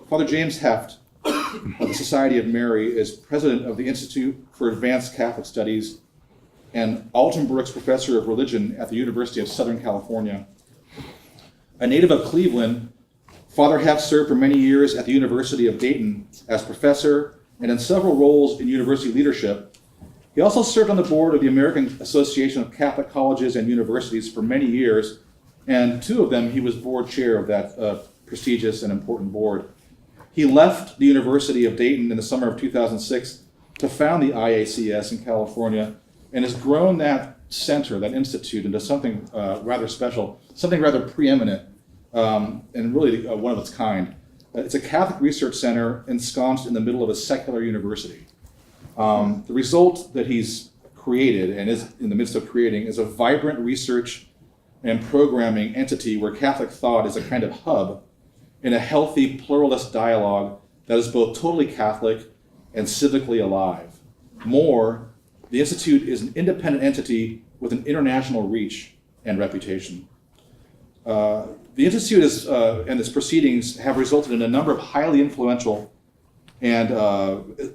Father James Heft of the Society of Mary is president of the Institute for Advanced Catholic Studies and Alton Brooks Professor of Religion at the University of Southern California. A native of Cleveland, Father Heft served for many years at the University of Dayton as professor and in several roles in university leadership. He also served on the board of the American Association of Catholic Colleges and Universities for many years, and 2 of them he was board chair of that prestigious and important board. He left the University of Dayton in the summer of 2006 to found the IACS in California and has grown that center, that institute, into something rather special, something rather preeminent, and really one of its kind. It's a Catholic research center ensconced in the middle of a secular university. The result that he's created and is in the midst of creating is a vibrant research and programming entity where Catholic thought is a kind of hub in a healthy pluralist dialogue that is both totally Catholic and civically alive. More, the Institute is an independent entity with an international reach and reputation. The Institute and its proceedings have resulted in a number of highly influential and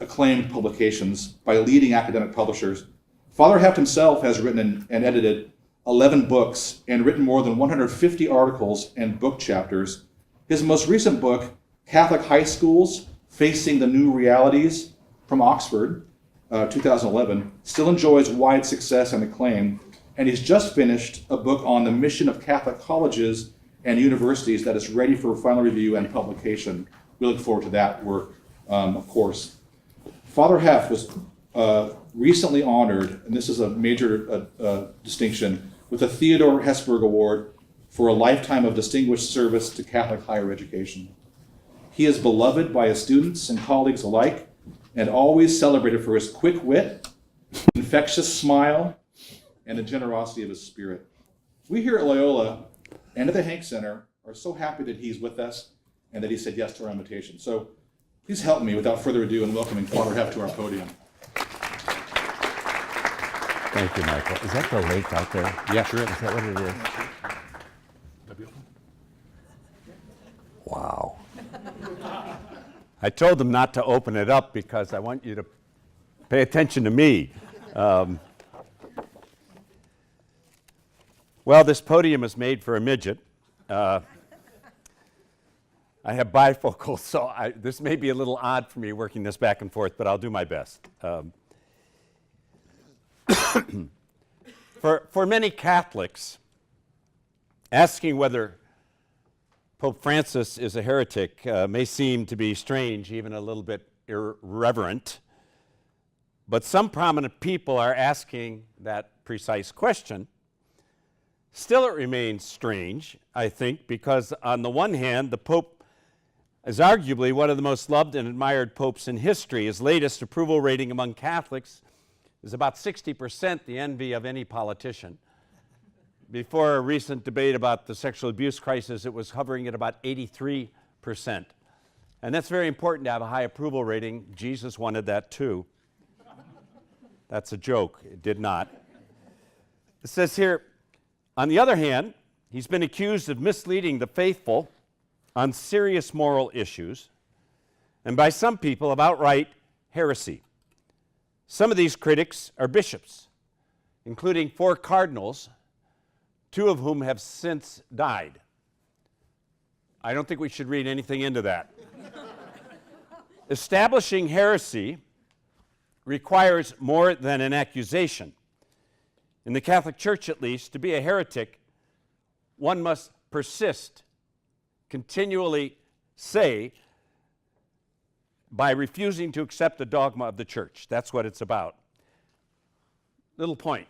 acclaimed publications by leading academic publishers. Father Heft himself has written and edited 11 books and written more than 150 articles and book chapters. His most recent book, Catholic High Schools Facing the New Realities, from Oxford, 2011, still enjoys wide success and acclaim, and he's just finished a book on the mission of Catholic colleges and universities that is ready for final review and publication. We look forward to that work, of course. Father Heft was recently honored, and this is a major distinction, with the Theodore Hesburgh Award for a lifetime of distinguished service to Catholic higher education. He is beloved by his students and colleagues alike, and always celebrated for his quick wit, infectious smile, and the generosity of his spirit. We here at Loyola and at the Hank Center are so happy that he's with us and that he said yes to our invitation. So please help me without further ado in welcoming Father Heft to our podium. Thank you, Michael. Is that the lake out there? Yeah, sure. Is that what it is? Wow. I told them not to open it up because I want you to pay attention to me. Well, this podium is made for a midget. I have bifocals, so this may be a little odd for me working this back and forth, but I'll do my best. For many Catholics, asking whether Pope Francis is a heretic may seem to be strange, even a little bit irreverent. But some prominent people are asking that precise question. Still, it remains strange, I think, because on the one hand, the Pope is arguably one of the most loved and admired popes in history. His latest approval rating among Catholics is about 60%, the envy of any politician. Before a recent debate about the sexual abuse crisis, it was hovering at about 83%. And that's very important to have a high approval rating. Jesus wanted that too. That's a joke. It did not. It says here, on the other hand, he's been accused of misleading the faithful on serious moral issues, and by some people of outright heresy. Some of these critics are bishops, including 4 cardinals, 2 of whom have since died. I don't think we should read anything into that. Establishing heresy requires more than an accusation. In the Catholic Church, at least, to be a heretic, one must persist, continually say, by refusing to accept the dogma of the Church. That's what it's about. Little point.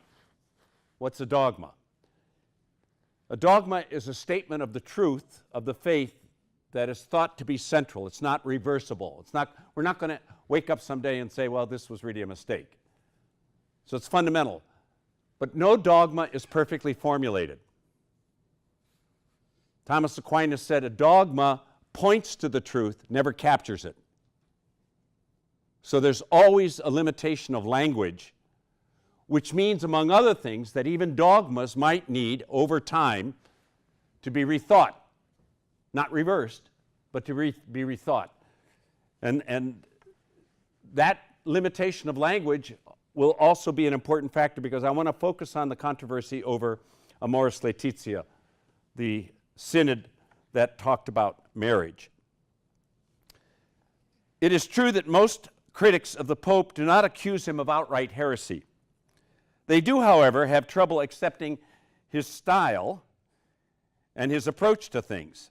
What's a dogma? A dogma is a statement of the truth of the faith that is thought to be central. It's not reversible. We're not going to wake up someday and say, well, this was really a mistake. So it's fundamental. But no dogma is perfectly formulated. Thomas Aquinas said, a dogma points to the truth, never captures it. So there's always a limitation of language, which means, among other things, that even dogmas might need, over time, to be rethought, not reversed, but to be rethought. And that limitation of language will also be an important factor, because I want to focus on the controversy over Amoris Laetitia, the synod that talked about marriage. It is true that most critics of the Pope do not accuse him of outright heresy. They do, however, have trouble accepting his style and his approach to things.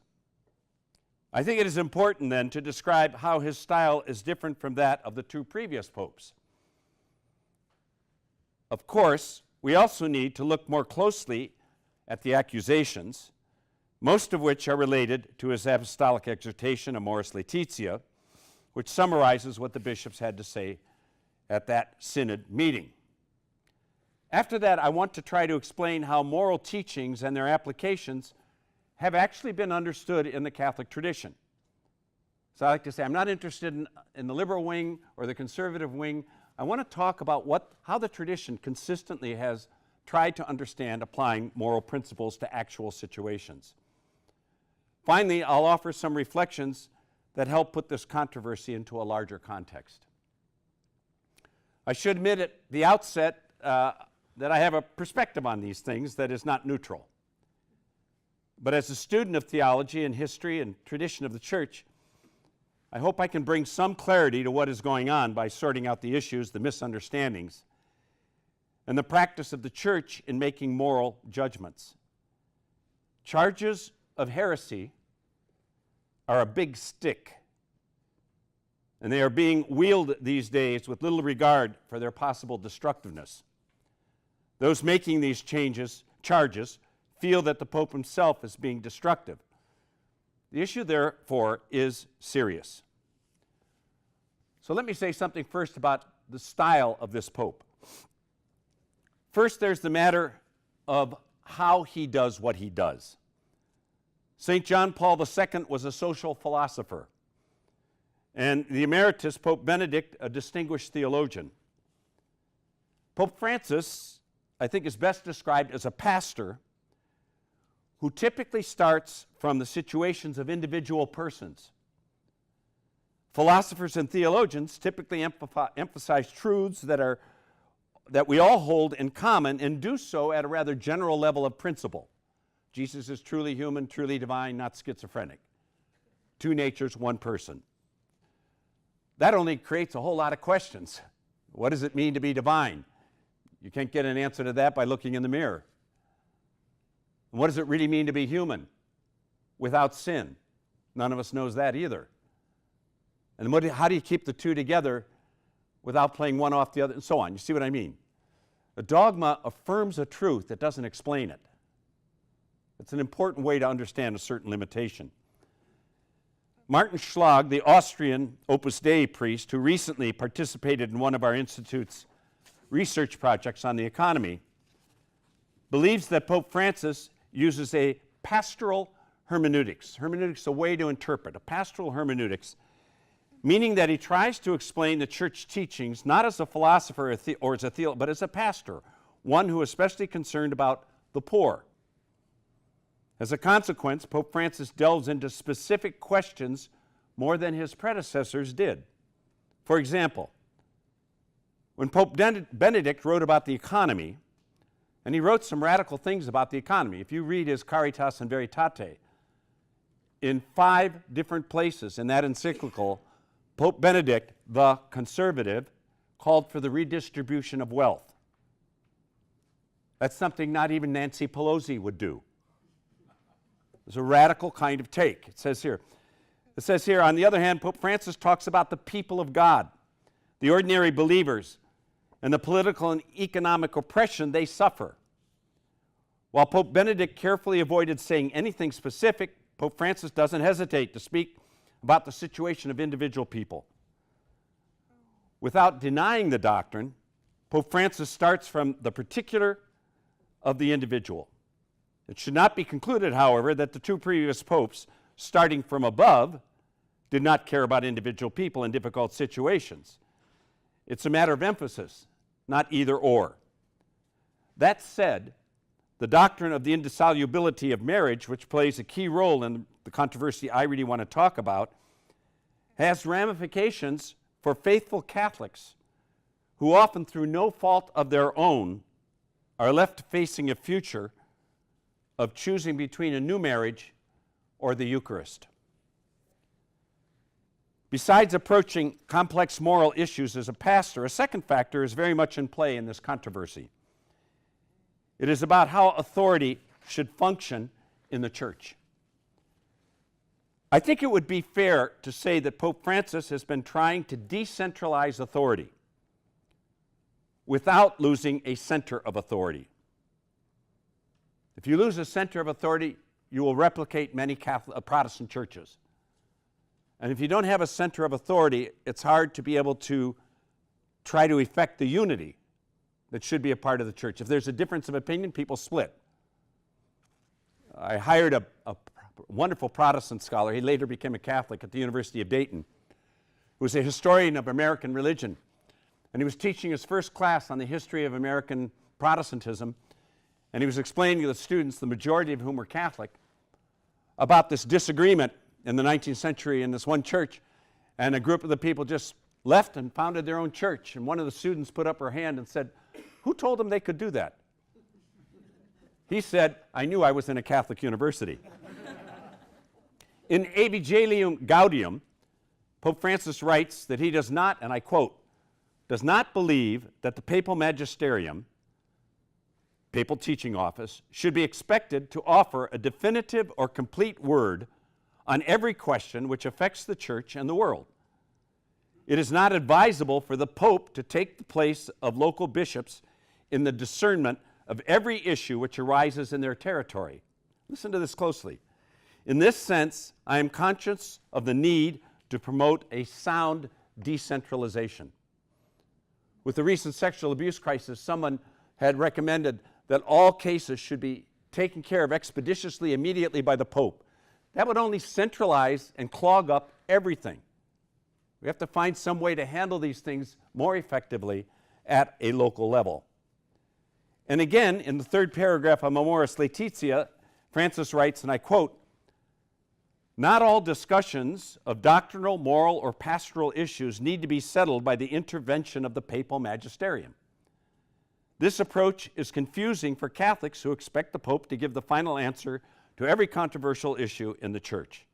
I think it is important then to describe how his style is different from that of the two previous popes. Of course, we also need to look more closely at the accusations, most of which are related to his apostolic exhortation, Amoris Laetitia, which summarizes what the bishops had to say at that synod meeting. After that, I want to try to explain how moral teachings and their applications have actually been understood in the Catholic tradition. So I like to say, I'm not interested in the liberal wing or the conservative wing. I want to talk about how the tradition consistently has tried to understand applying moral principles to actual situations. Finally, I'll offer some reflections that help put this controversy into a larger context. I should admit at the outset that I have a perspective on these things that is not neutral. But as a student of theology and history and tradition of the Church, I hope I can bring some clarity to what is going on by sorting out the issues, the misunderstandings, and the practice of the Church in making moral judgments. Charges of heresy are a big stick, and they are being wielded these days with little regard for their possible destructiveness. Those making these charges feel that the Pope himself is being destructive. The issue, therefore, is serious. So let me say something first about the style of this Pope. First, there's the matter of how he does what he does. St. John Paul II was a social philosopher, and the emeritus Pope Benedict, a distinguished theologian. Pope Francis, I think, is best described as a pastor who typically starts from the situations of individual persons. Philosophers and theologians typically emphasize truths that we all hold in common, and do so at a rather general level of principle. Jesus is truly human, truly divine, not schizophrenic. Two natures, one person. That only creates a whole lot of questions. What does it mean to be divine? You can't get an answer to that by looking in the mirror. And what does it really mean to be human without sin? None of us knows that either. And how do you keep the two together without playing one off the other, and so on? You see what I mean? A dogma affirms a truth that doesn't explain it. It's an important way to understand a certain limitation. Martin Schlag, the Austrian Opus Dei priest who recently participated in one of our Institute's research projects on the economy, believes that Pope Francis uses a pastoral hermeneutics. Hermeneutics, a way to interpret, a pastoral hermeneutics, meaning that he tries to explain the church teachings not as a philosopher or as a theologian, but as a pastor, one who is especially concerned about the poor. As a consequence, Pope Francis delves into specific questions more than his predecessors did. For example, when Pope Benedict wrote about the economy, and he wrote some radical things about the economy. If you read his Caritas in Veritate, in 5 different places in that encyclical, Pope Benedict, the conservative, called for the redistribution of wealth. That's something not even Nancy Pelosi would do. It's a radical kind of take. It says here, on the other hand, Pope Francis talks about the people of God, the ordinary believers, and the political and economic oppression they suffer. While Pope Benedict carefully avoided saying anything specific, Pope Francis doesn't hesitate to speak about the situation of individual people. Without denying the doctrine, Pope Francis starts from the particular of the individual. It should not be concluded, however, that the two previous popes, starting from above, did not care about individual people in difficult situations. It's a matter of emphasis, not either or. That said, the doctrine of the indissolubility of marriage, which plays a key role in the controversy I really want to talk about, has ramifications for faithful Catholics who often, through no fault of their own, are left facing a future of choosing between a new marriage or the Eucharist. Besides approaching complex moral issues as a pastor, a second factor is very much in play in this controversy. It is about how authority should function in the church. I think it would be fair to say that Pope Francis has been trying to decentralize authority without losing a center of authority. If you lose a center of authority, you will replicate many Protestant churches. And if you don't have a center of authority, it's hard to be able to try to effect the unity that should be a part of the church. If there's a difference of opinion, people split. I hired a wonderful Protestant scholar. He later became a Catholic at the University of Dayton, who was a historian of American religion. And he was teaching his first class on the history of American Protestantism. And he was explaining to the students, the majority of whom were Catholic, about this disagreement in the 19th century in this one church. And a group of the people just left and founded their own church. And one of the students put up her hand and said, "Who told them they could do that?" He said, "I knew I was in a Catholic university." In Evangelium Gaudium, Pope Francis writes that he does not, and I quote, "does not believe that the papal magisterium, papal teaching office, should be expected to offer a definitive or complete word on every question which affects the church and the world. It is not advisable for the Pope to take the place of local bishops in the discernment of every issue which arises in their territory." Listen to this closely. "In this sense, I am conscious of the need to promote a sound decentralization." With the recent sexual abuse crisis, someone had recommended that all cases should be taken care of expeditiously, immediately by the Pope. That would only centralize and clog up everything. We have to find some way to handle these things more effectively at a local level. And again, in the third paragraph of Amoris Laetitia, Francis writes, and I quote, "Not all discussions of doctrinal, moral, or pastoral issues need to be settled by the intervention of the papal magisterium. This approach is confusing for Catholics who expect the Pope to give the final answer to every controversial issue in the Church.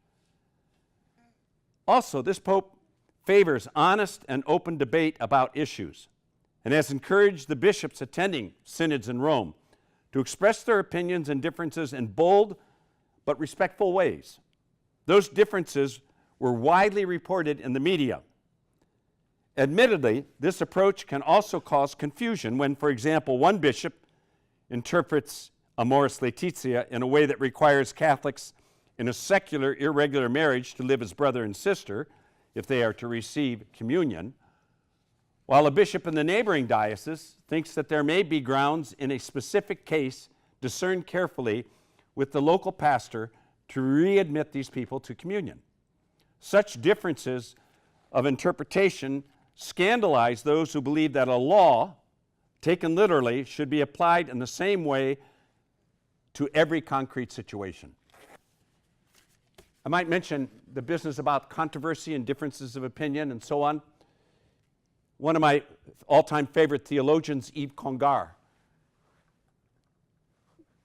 Also, this Pope favors honest and open debate about issues and has encouraged the bishops attending synods in Rome to express their opinions and differences in bold but respectful ways. Those differences were widely reported in the media. Admittedly, this approach can also cause confusion when, for example, one bishop interprets Amoris Laetitia in a way that requires Catholics in a secular, irregular marriage to live as brother and sister if they are to receive communion, while a bishop in the neighboring diocese thinks that there may be grounds in a specific case discerned carefully with the local pastor to readmit these people to communion. Such differences of interpretation scandalize those who believe that a law, taken literally, should be applied in the same way to every concrete situation. I might mention the business about controversy and differences of opinion and so on. One of my all-time favorite theologians, Yves Congar,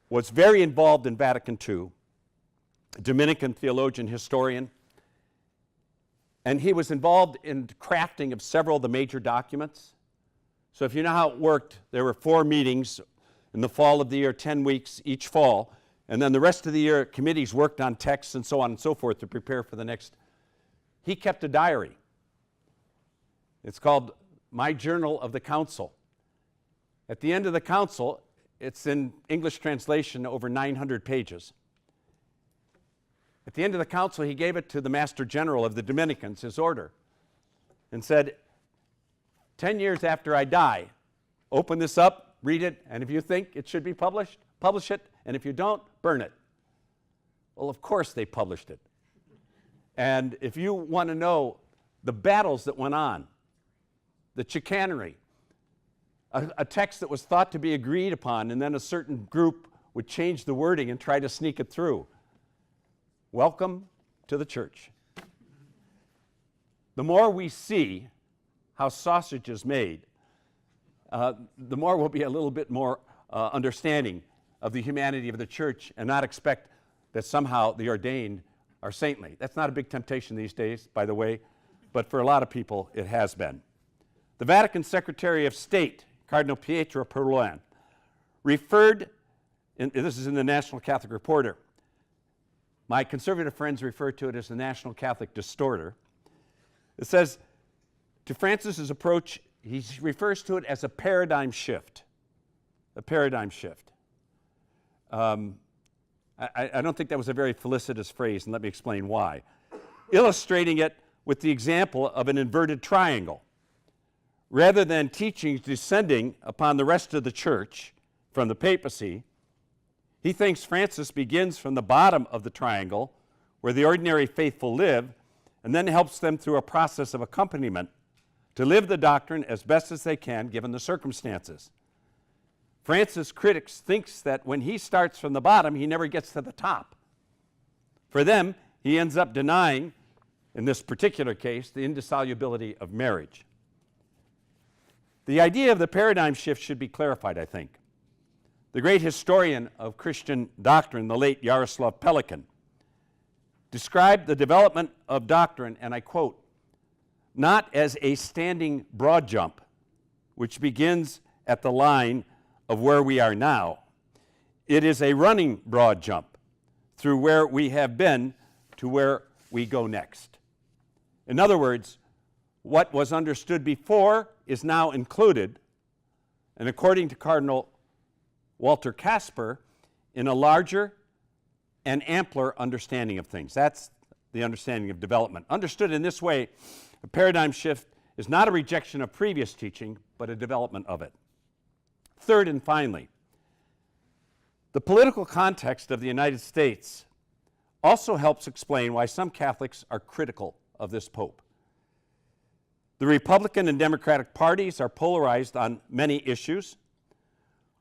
was very involved in Vatican II, a Dominican theologian, historian, and he was involved in crafting of several of the major documents. So if you know how it worked, there were 4 meetings in the fall of the year, 10 weeks each fall, and then the rest of the year committees worked on texts and so on and so forth to prepare for the next. He kept a diary. It's called My Journal of the Council. At the end of the council, it's in English translation, over 900 pages. At the end of the council, he gave it to the Master General of the Dominicans, his order, and said, 10 years after I die, open this up, read it, and if you think it should be published, publish it, and if you don't, burn it. Well, of course they published it. And if you want to know the battles that went on, the chicanery, a text that was thought to be agreed upon, and then a certain group would change the wording and try to sneak it through. welcome to the church. The more we see how sausage is made, the more we'll be a little bit more understanding of the humanity of the church and not expect that somehow the ordained are saintly. That's not a big temptation these days, by the way, but for a lot of people it has been. The Vatican Secretary of State, Cardinal Pietro Parolin, referred, this is in the National Catholic Reporter, my conservative friends refer to it as the National Catholic Distorter. It says, to Francis's approach, he refers to it as a paradigm shift. A paradigm shift. I don't think that was a very felicitous phrase, and let me explain why. Illustrating it with the example of an inverted triangle. Rather than teachings descending upon the rest of the church from the papacy, he thinks Francis begins from the bottom of the triangle, where the ordinary faithful live, and then helps them through a process of accompaniment to live the doctrine as best as they can given the circumstances. Francis' critics thinks that when he starts from the bottom, he never gets to the top. For them, he ends up denying, in this particular case, the indissolubility of marriage. The idea of the paradigm shift should be clarified, I think. The great historian of Christian doctrine, the late Jaroslav Pelikan, described the development of doctrine, and I quote, not as a standing broad jump, which begins at the line of where we are now. It is a running broad jump through where we have been to where we go next. In other words, what was understood before is now included, and according to Cardinal Walter Casper, in a larger and ampler understanding of things. That's the understanding of development. Understood in this way, a paradigm shift is not a rejection of previous teaching, but a development of it. Third and finally, the political context of the United States also helps explain why some Catholics are critical of this Pope. The Republican and Democratic parties are polarized on many issues.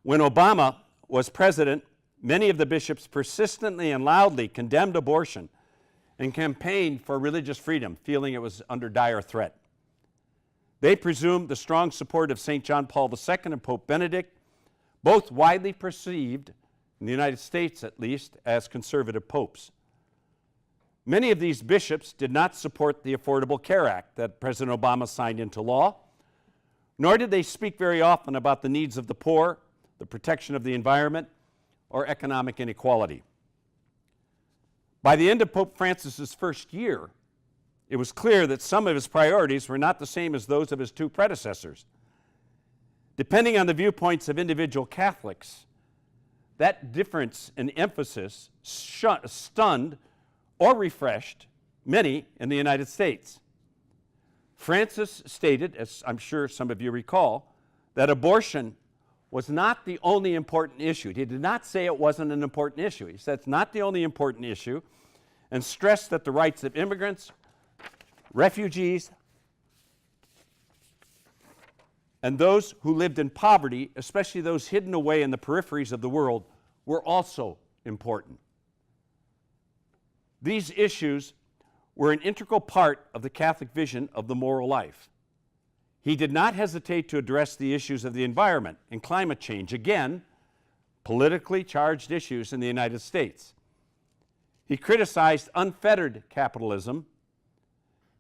When Obama was president, many of the bishops persistently and loudly condemned abortion and campaigned for religious freedom, feeling it was under dire threat. They presumed the strong support of St. John Paul II and Pope Benedict, both widely perceived, in the United States at least, as conservative popes. Many of these bishops did not support the Affordable Care Act that President Obama signed into law, nor did they speak very often about the needs of the poor, the protection of the environment, or economic inequality. By the end of Pope Francis's first year, it was clear that some of his priorities were not the same as those of his two predecessors. Depending on the viewpoints of individual Catholics, that difference in emphasis stunned or refreshed many in the United States. Francis stated, as I'm sure some of you recall, that abortion was not the only important issue. He did not say it wasn't an important issue. He said it's not the only important issue, and stressed that the rights of immigrants, refugees, and those who lived in poverty, especially those hidden away in the peripheries of the world, were also important. These issues were an integral part of the Catholic vision of the moral life. He did not hesitate to address the issues of the environment and climate change, again, politically charged issues in the United States. He criticized unfettered capitalism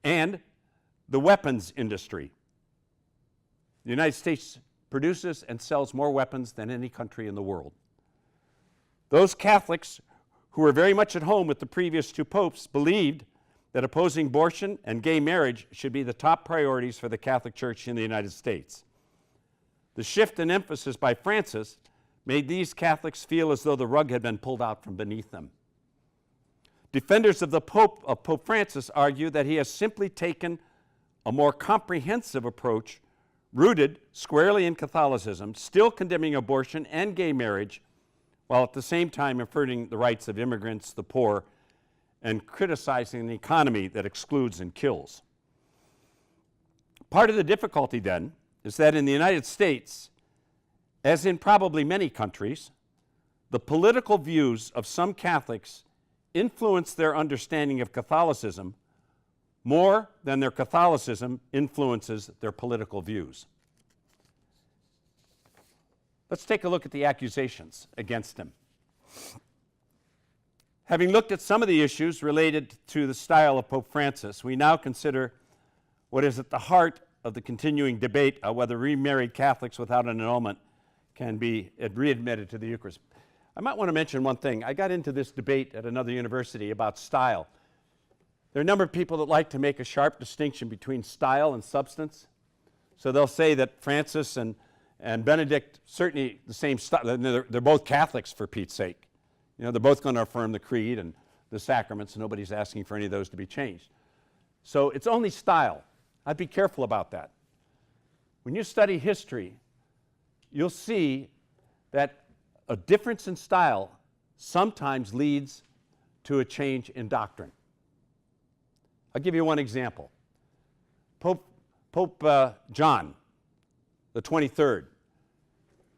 and the weapons industry. The United States produces and sells more weapons than any country in the world. Those Catholics who were very much at home with the previous two popes believed that opposing abortion and gay marriage should be the top priorities for the Catholic Church in the United States. The shift in emphasis by Francis made these Catholics feel as though the rug had been pulled out from beneath them. Defenders of Pope Francis argue that he has simply taken a more comprehensive approach rooted squarely in Catholicism, still condemning abortion and gay marriage, while at the same time affirming the rights of immigrants, the poor, and criticizing an economy that excludes and kills. Part of the difficulty, then, is that in the United States, as in probably many countries, the political views of some Catholics influence their understanding of Catholicism more than their Catholicism influences their political views. Let's take a look at the accusations against him. Having looked at some of the issues related to the style of Pope Francis, we now consider what is at the heart of the continuing debate of whether remarried Catholics without an annulment can be readmitted to the Eucharist. I might want to mention one thing. I got into this debate at another university about style. There are a number of people that like to make a sharp distinction between style and substance. So they'll say that Francis and Benedict, certainly the same style, they're both Catholics for Pete's sake. You know, they're both going to affirm the creed and the sacraments, and nobody's asking for any of those to be changed. So it's only style. I'd be careful about that. When you study history, you'll see that a difference in style sometimes leads to a change in doctrine. I'll give you one example. Pope John, the 23rd,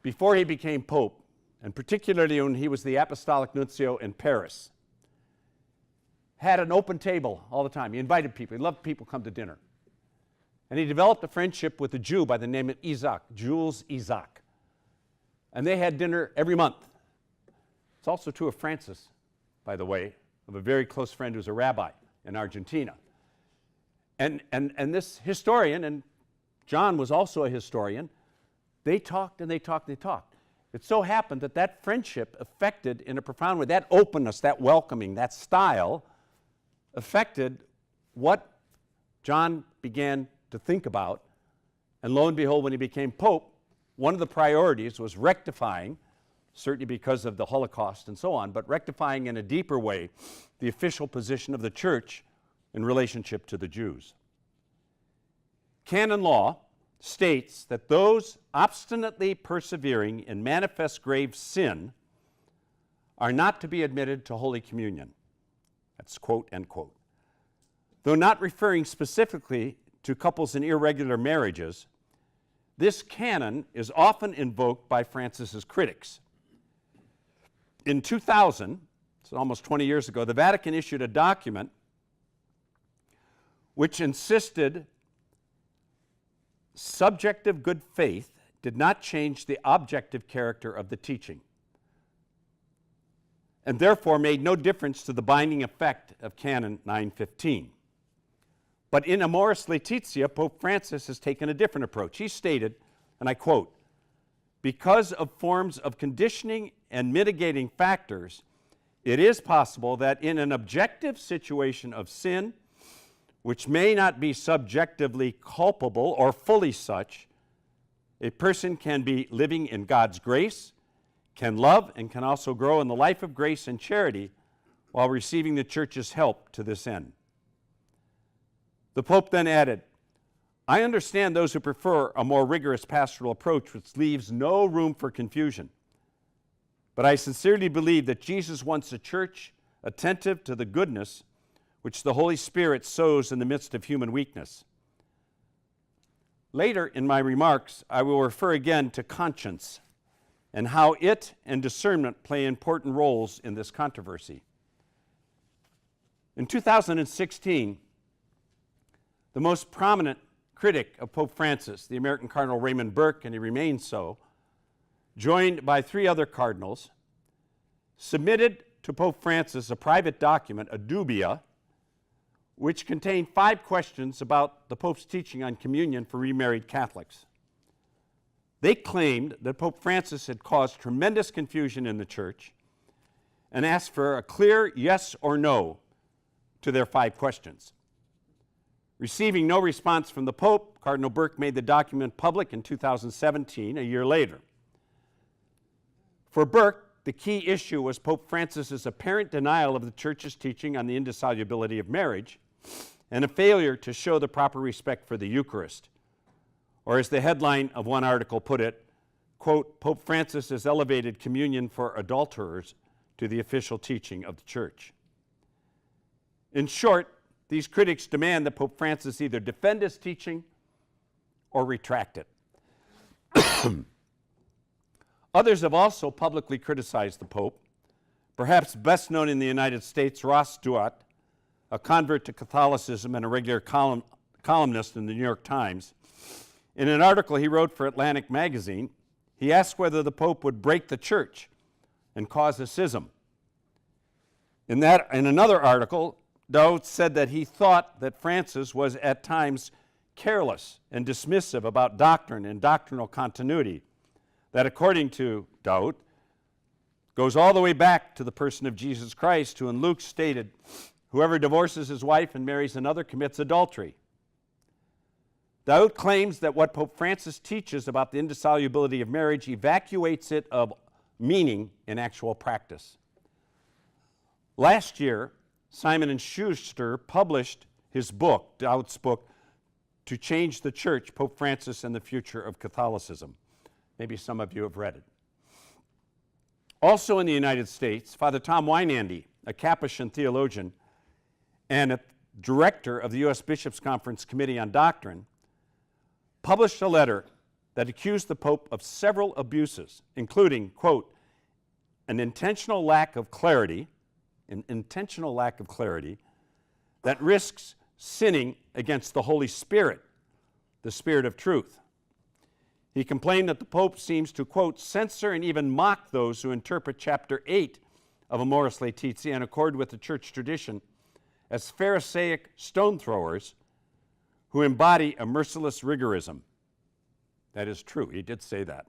before he became Pope, and particularly when he was the Apostolic Nuncio in Paris, had an open table all the time. He invited people. He loved people come to dinner. And he developed a friendship with a Jew by the name of Isaac, Jules Isaac. And they had dinner every month. It's also true of Francis, by the way, of a very close friend who's a rabbi in Argentina. And this historian, and John was also a historian, they talked and they talked and they talked. It so happened that that friendship affected in a profound way, that openness, that welcoming, that style, affected what John began to think about. And lo and behold, when he became Pope, one of the priorities was rectifying, certainly because of the Holocaust and so on, but rectifying in a deeper way the official position of the Church in relationship to the Jews. Canon law states that those obstinately persevering in manifest grave sin are not to be admitted to Holy Communion. That's quote, end quote. Though not referring specifically to couples in irregular marriages, this canon is often invoked by Francis's critics. In 2000, so almost 20 years ago, the Vatican issued a document which insisted subjective good faith did not change the objective character of the teaching, and therefore made no difference to the binding effect of Canon 915. But in Amoris Laetitia, Pope Francis has taken a different approach. He stated, and I quote, "Because of forms of conditioning and mitigating factors, it is possible that in an objective situation of sin, which may not be subjectively culpable or fully such, a person can be living in God's grace, can love, and can also grow in the life of grace and charity while receiving the Church's help to this end." The Pope then added, "I understand those who prefer a more rigorous pastoral approach which leaves no room for confusion. But I sincerely believe that Jesus wants a church attentive to the goodness which the Holy Spirit sows in the midst of human weakness." Later in my remarks, I will refer again to conscience and how it and discernment play important roles in this controversy. In 2016, the most prominent critic of Pope Francis, the American Cardinal Raymond Burke, and he remains so, joined by 3 other cardinals, submitted to Pope Francis a private document, a dubia, which contained 5 questions about the Pope's teaching on communion for remarried Catholics. They claimed that Pope Francis had caused tremendous confusion in the Church and asked for a clear yes or no to their 5 questions. Receiving no response from the Pope, Cardinal Burke made the document public in 2017, a year later. For Burke, the key issue was Pope Francis's apparent denial of the Church's teaching on the indissolubility of marriage and a failure to show the proper respect for the Eucharist. Or as the headline of one article put it, quote, "Pope Francis has elevated communion for adulterers to the official teaching of the Church." In short, these critics demand that Pope Francis either defend his teaching or retract it. Others have also publicly criticized the Pope, Perhaps best known in the United States, Ross Stewart, a convert to Catholicism and a regular columnist in the New York Times, in an article he wrote for Atlantic Magazine, he asked whether the Pope would break the church and cause a schism. In another article, Dowd said that he thought that Francis was at times careless and dismissive about doctrine and doctrinal continuity, that according to Dowd, goes all the way back to the person of Jesus Christ, who in Luke stated, "Whoever divorces his wife and marries another commits adultery." Dowd claims that what Pope Francis teaches about the indissolubility of marriage evacuates it of meaning in actual practice. Last year, Simon & Schuster published his book, Dowd's book, To Change the Church, Pope Francis and the Future of Catholicism. Maybe some of you have read it. Also in the United States, Father Tom Weinandy, a Capuchin theologian and a director of the U.S. Bishops' Conference Committee on Doctrine, published a letter that accused the Pope of several abuses, including, quote, an intentional lack of clarity that risks sinning against the Holy Spirit, the Spirit of truth. He complained that the Pope seems to, quote, censor and even mock those who interpret chapter 8 of Amoris Laetitia in accord with the church tradition as Pharisaic stone throwers who embody a merciless rigorism. That is true, he did say that.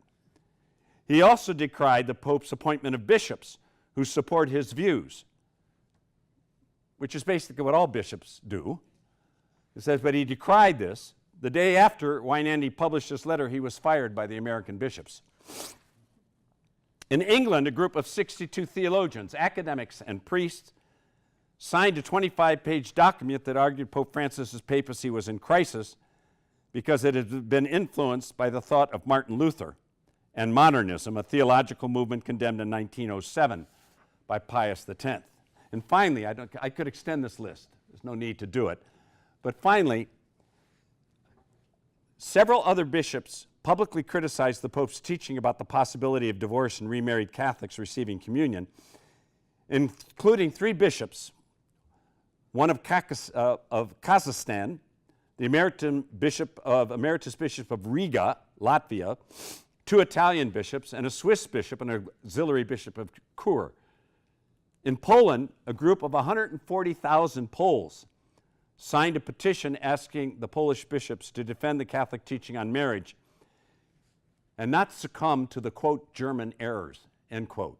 He also decried the Pope's appointment of bishops who support his views, which is basically what all bishops do. It says, but he decried this. The day after Weinandy published this letter, he was fired by the American bishops. In England, a group of 62 theologians, academics, and priests signed a 25-page document that argued Pope Francis's papacy was in crisis because it had been influenced by the thought of Martin Luther and modernism, a theological movement condemned in 1907 by Pius X. And finally, I could extend this list. There's no need to do it. But finally, several other bishops publicly criticized the Pope's teaching about the possibility of divorce and remarried Catholics receiving communion, including 3 bishops, one of Kazakhstan, the Emeritus Bishop of Riga, Latvia, 2 Italian bishops, and a Swiss bishop and an auxiliary bishop of Kur. In Poland, a group of 140,000 Poles signed a petition asking the Polish bishops to defend the Catholic teaching on marriage and not succumb to the, quote, German errors, end quote.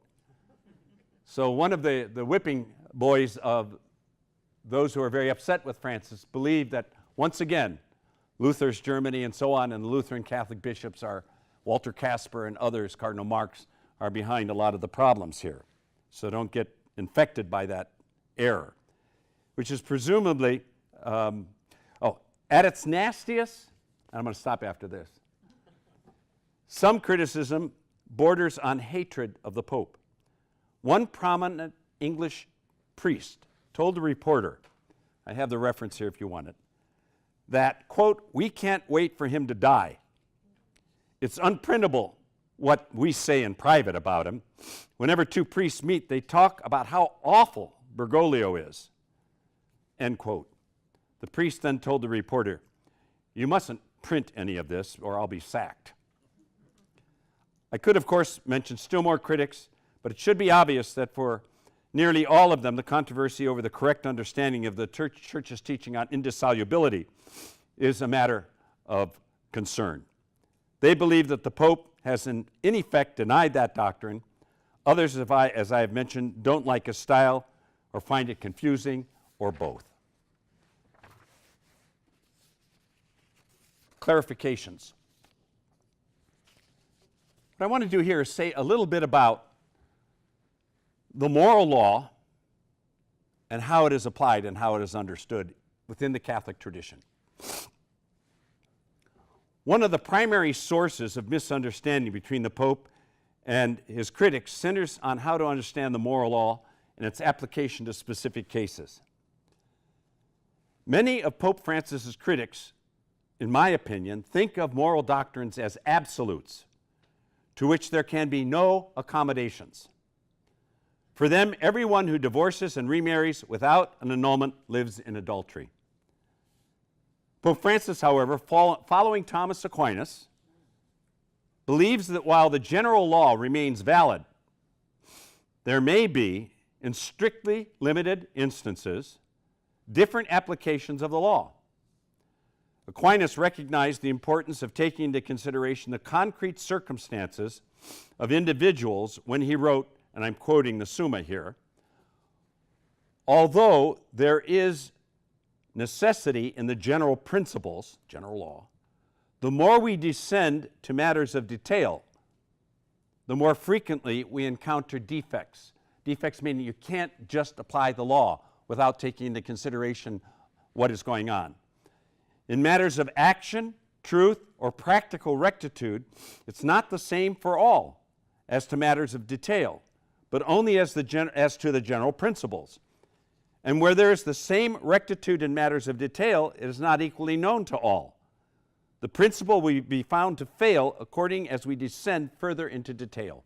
So one of the whipping boys of those who are very upset with Francis believed that, once again, Luther's Germany and so on, and the Lutheran Catholic bishops are, Walter Kasper and others, Cardinal Marx, are behind a lot of the problems here. So don't get infected by that error, which is presumably, at its nastiest, and I'm going to stop after this, some criticism borders on hatred of the Pope. One prominent English priest told a reporter, I have the reference here if you want it, that, quote, we can't wait for him to die. It's unprintable what we say in private about him. Whenever 2 priests meet, they talk about how awful Bergoglio is, end quote. The priest then told the reporter, you mustn't print any of this or I'll be sacked. I could, of course, mention still more critics, but it should be obvious that for nearly all of them, the controversy over the correct understanding of the Church's teaching on indissolubility is a matter of concern. They believe that the Pope has in effect denied that doctrine. Others, as I have mentioned, don't like his style or find it confusing or both. Clarifications. What I want to do here is say a little bit about the moral law and how it is applied and how it is understood within the Catholic tradition. One of the primary sources of misunderstanding between the Pope and his critics centers on how to understand the moral law and its application to specific cases. Many of Pope Francis's critics, in my opinion, think of moral doctrines as absolutes to which there can be no accommodations. For them, everyone who divorces and remarries without an annulment lives in adultery. Pope Francis, however, following Thomas Aquinas, believes that while the general law remains valid, there may be, in strictly limited instances, different applications of the law. Aquinas recognized the importance of taking into consideration the concrete circumstances of individuals when he wrote, and I'm quoting the Summa here, although there is necessity in the general principles, general law, the more we descend to matters of detail, the more frequently we encounter defects. Defects meaning you can't just apply the law without taking into consideration what is going on. In matters of action, truth, or practical rectitude, it's not the same for all as to matters of detail, but only as to the general principles. And where there is the same rectitude in matters of detail, it is not equally known to all. The principle will be found to fail according as we descend further into detail.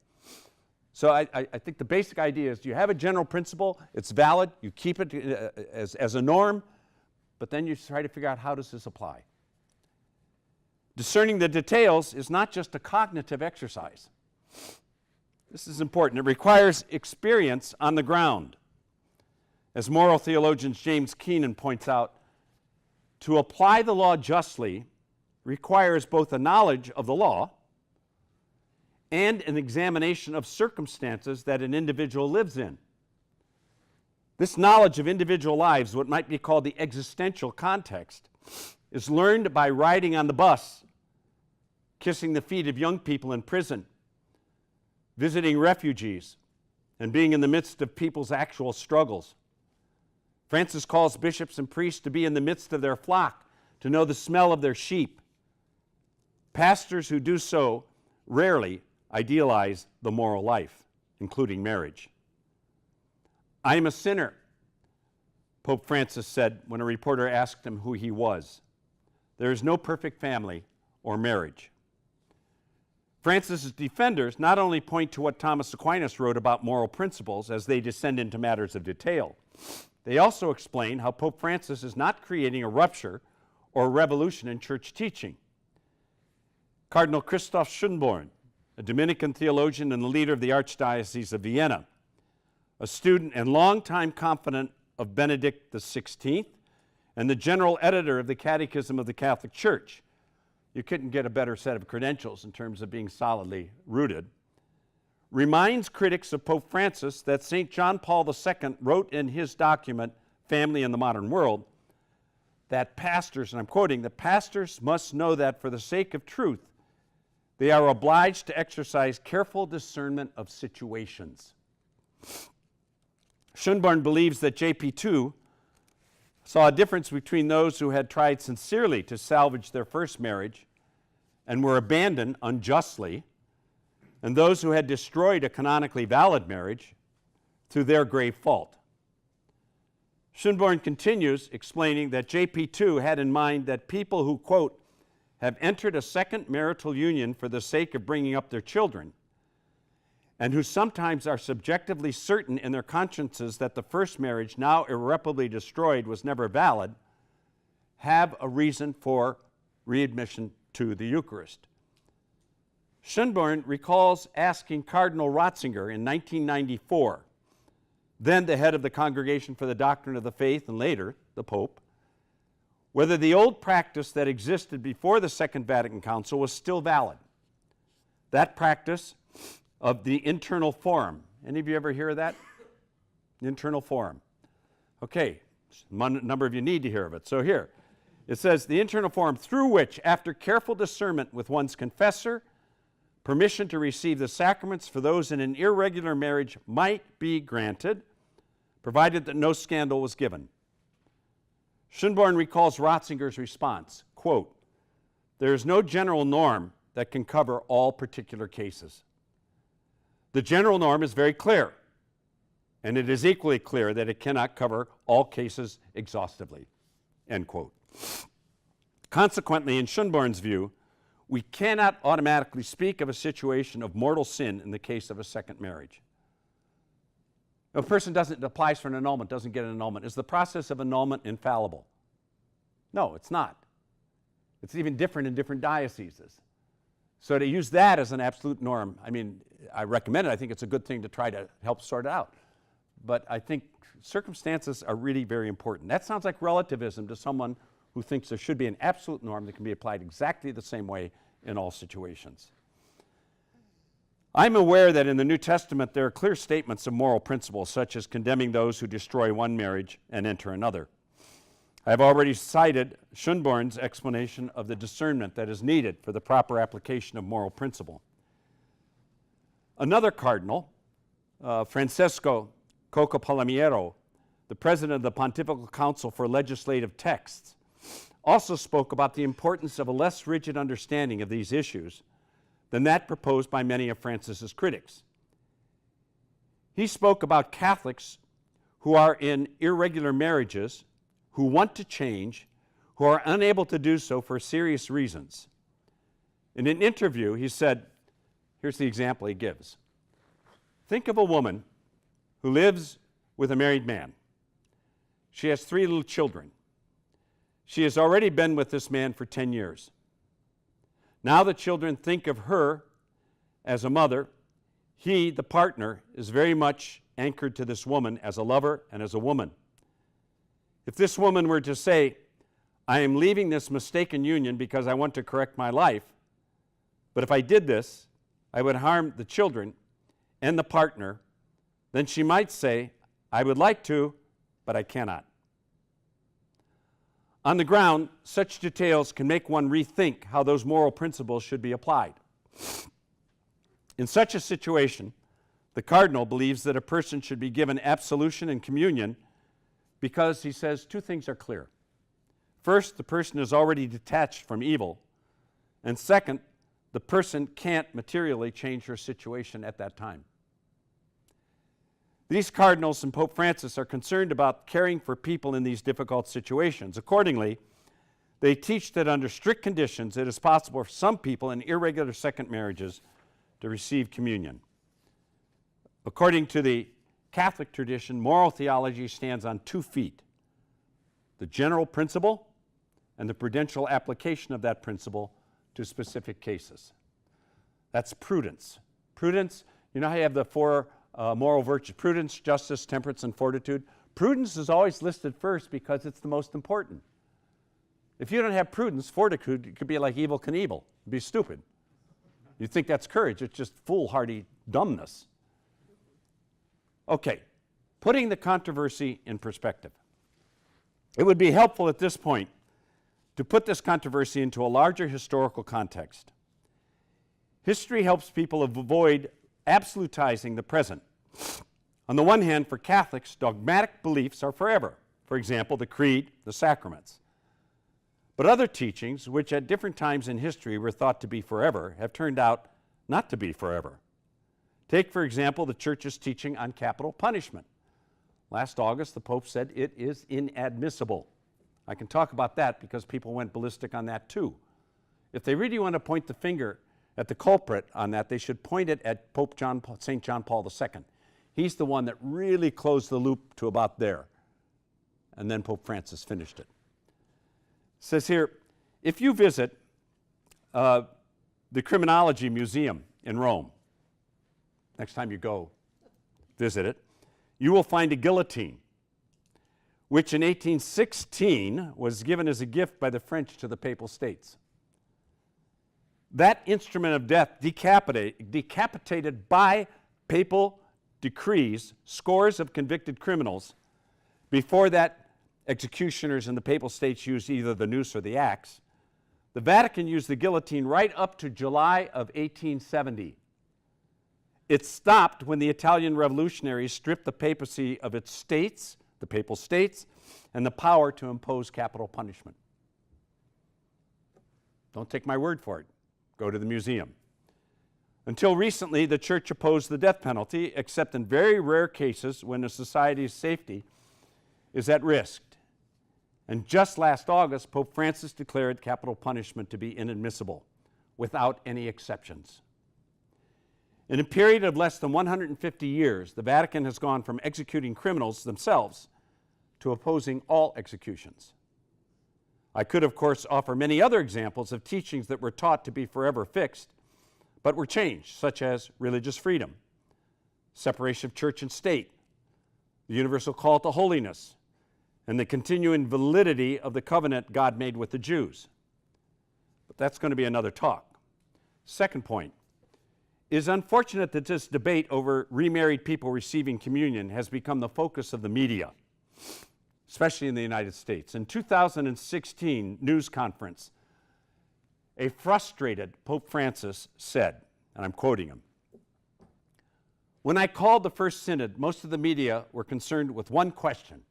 So I think the basic idea is you have a general principle, it's valid, you keep it as a norm, but then you try to figure out how does this apply. Discerning the details is not just a cognitive exercise. This is important. It requires experience on the ground. As moral theologian James Keenan points out, to apply the law justly requires both a knowledge of the law and an examination of circumstances that an individual lives in. This knowledge of individual lives, what might be called the existential context, is learned by riding on the bus, kissing the feet of young people in prison, visiting refugees, and being in the midst of people's actual struggles. Francis calls bishops and priests to be in the midst of their flock, to know the smell of their sheep. Pastors who do so rarely idealize the moral life, including marriage. I am a sinner, Pope Francis said when a reporter asked him who he was. There is no perfect family or marriage. Francis's defenders not only point to what Thomas Aquinas wrote about moral principles as they descend into matters of detail, they also explain how Pope Francis is not creating a rupture or a revolution in church teaching. Cardinal Christoph Schönborn, a Dominican theologian and the leader of the Archdiocese of Vienna, a student and longtime confidant of Benedict XVI, and the general editor of the Catechism of the Catholic Church. You couldn't get a better set of credentials in terms of being solidly rooted. Reminds critics of Pope Francis that St. John Paul II wrote in his document, Family in the Modern World, that pastors, and I'm quoting, the pastors must know that for the sake of truth, they are obliged to exercise careful discernment of situations. Schönborn believes that JP2 saw a difference between those who had tried sincerely to salvage their first marriage and were abandoned unjustly, and those who had destroyed a canonically valid marriage through their grave fault. Schönborn continues explaining that JP2 had in mind that people who, quote, have entered a second marital union for the sake of bringing up their children, and who sometimes are subjectively certain in their consciences that the first marriage, now irreparably destroyed, was never valid, have a reason for readmission to the Eucharist. Schönborn recalls asking Cardinal Ratzinger in 1994, then the head of the Congregation for the Doctrine of the Faith and later the Pope, whether the old practice that existed before the Second Vatican Council was still valid. That practice of the internal forum. Any of you ever hear of that? The internal forum. Okay, a number of you need to hear of it. So here, it says, the internal forum through which, after careful discernment with one's confessor, permission to receive the sacraments for those in an irregular marriage might be granted, provided that no scandal was given. Schönborn recalls Ratzinger's response, quote, there is no general norm that can cover all particular cases. The general norm is very clear, and it is equally clear that it cannot cover all cases exhaustively, end quote. Consequently, in Schönborn's view, we cannot automatically speak of a situation of mortal sin in the case of a second marriage. A person applies for an annulment, doesn't get an annulment. Is the process of annulment infallible? No, it's not. It's even different in different dioceses. So to use that as an absolute norm, I mean, I recommend it. I think it's a good thing to try to help sort it out. But I think circumstances are really very important. That sounds like relativism to someone who thinks there should be an absolute norm that can be applied exactly the same way in all situations. I'm aware that in the New Testament there are clear statements of moral principles, such as condemning those who destroy one marriage and enter another. I have already cited Schönborn's explanation of the discernment that is needed for the proper application of moral principle. Another cardinal, Francesco Coccopalmiero, the president of the Pontifical Council for Legislative Texts, also spoke about the importance of a less rigid understanding of these issues than that proposed by many of Francis's critics. He spoke about Catholics who are in irregular marriages, who want to change, who are unable to do so for serious reasons. In an interview, he said, here's the example he gives. Think of a woman who lives with a married man. She has 3 little children. She has already been with this man for 10 years. Now the children think of her as a mother. He, the partner, is very much anchored to this woman as a lover and as a woman. If this woman were to say, I am leaving this mistaken union because I want to correct my life, but if I did this, I would harm the children and the partner, then she might say, I would like to, but I cannot. On the ground, such details can make one rethink how those moral principles should be applied. In such a situation, the cardinal believes that a person should be given absolution and communion because, he says, 2 things are clear. First, the person is already detached from evil, and second, the person can't materially change her situation at that time. These cardinals and Pope Francis are concerned about caring for people in these difficult situations. Accordingly, they teach that under strict conditions, it is possible for some people in irregular second marriages to receive communion. According to the Catholic tradition, moral theology stands on 2 feet: the general principle and the prudential application of that principle to specific cases. That's prudence. Prudence, you know how you have the 4 moral virtues: prudence, justice, temperance, and fortitude. Prudence is always listed first because it's the most important. If you don't have prudence, fortitude, it could be like Evel Knievel. It'd be stupid. You think that's courage. It's just foolhardy dumbness. Okay, putting the controversy in perspective. It would be helpful at this point to put this controversy into a larger historical context. History helps people avoid absolutizing the present. On the one hand, for Catholics, dogmatic beliefs are forever. For example, the Creed, the sacraments. But other teachings, which at different times in history were thought to be forever, have turned out not to be forever. Take, for example, the Church's teaching on capital punishment. Last August, the Pope said it is inadmissible. I can talk about that because people went ballistic on that too. If they really want to point the finger at the culprit on that, they should point it at St. John Paul II. He's the one that really closed the loop to about there. And then Pope Francis finished it. It says here, if you visit the Criminology Museum in Rome, next time you go visit it, you will find a guillotine, which in 1816 was given as a gift by the French to the Papal States. That instrument of death decapitated by papal decrees scores of convicted criminals. Before that, executioners in the Papal States used either the noose or the axe. The Vatican used the guillotine right up to July of 1870. It stopped when the Italian revolutionaries stripped the papacy of its states, the Papal States, and the power to impose capital punishment. Don't take my word for it. Go to the museum. Until recently, the Church opposed the death penalty, except in very rare cases when a society's safety is at risk. And just last August, Pope Francis declared capital punishment to be inadmissible, without any exceptions. In a period of less than 150 years, the Vatican has gone from executing criminals themselves to opposing all executions. I could, of course, offer many other examples of teachings that were taught to be forever fixed, but were changed, such as religious freedom, separation of church and state, the universal call to holiness, and the continuing validity of the covenant God made with the Jews. But that's going to be another talk. Second point, it is unfortunate that this debate over remarried people receiving communion has become the focus of the media, especially in the United States. In 2016 news conference, a frustrated Pope Francis said, and I'm quoting him, "When I called the First Synod, most of the media were concerned with one question: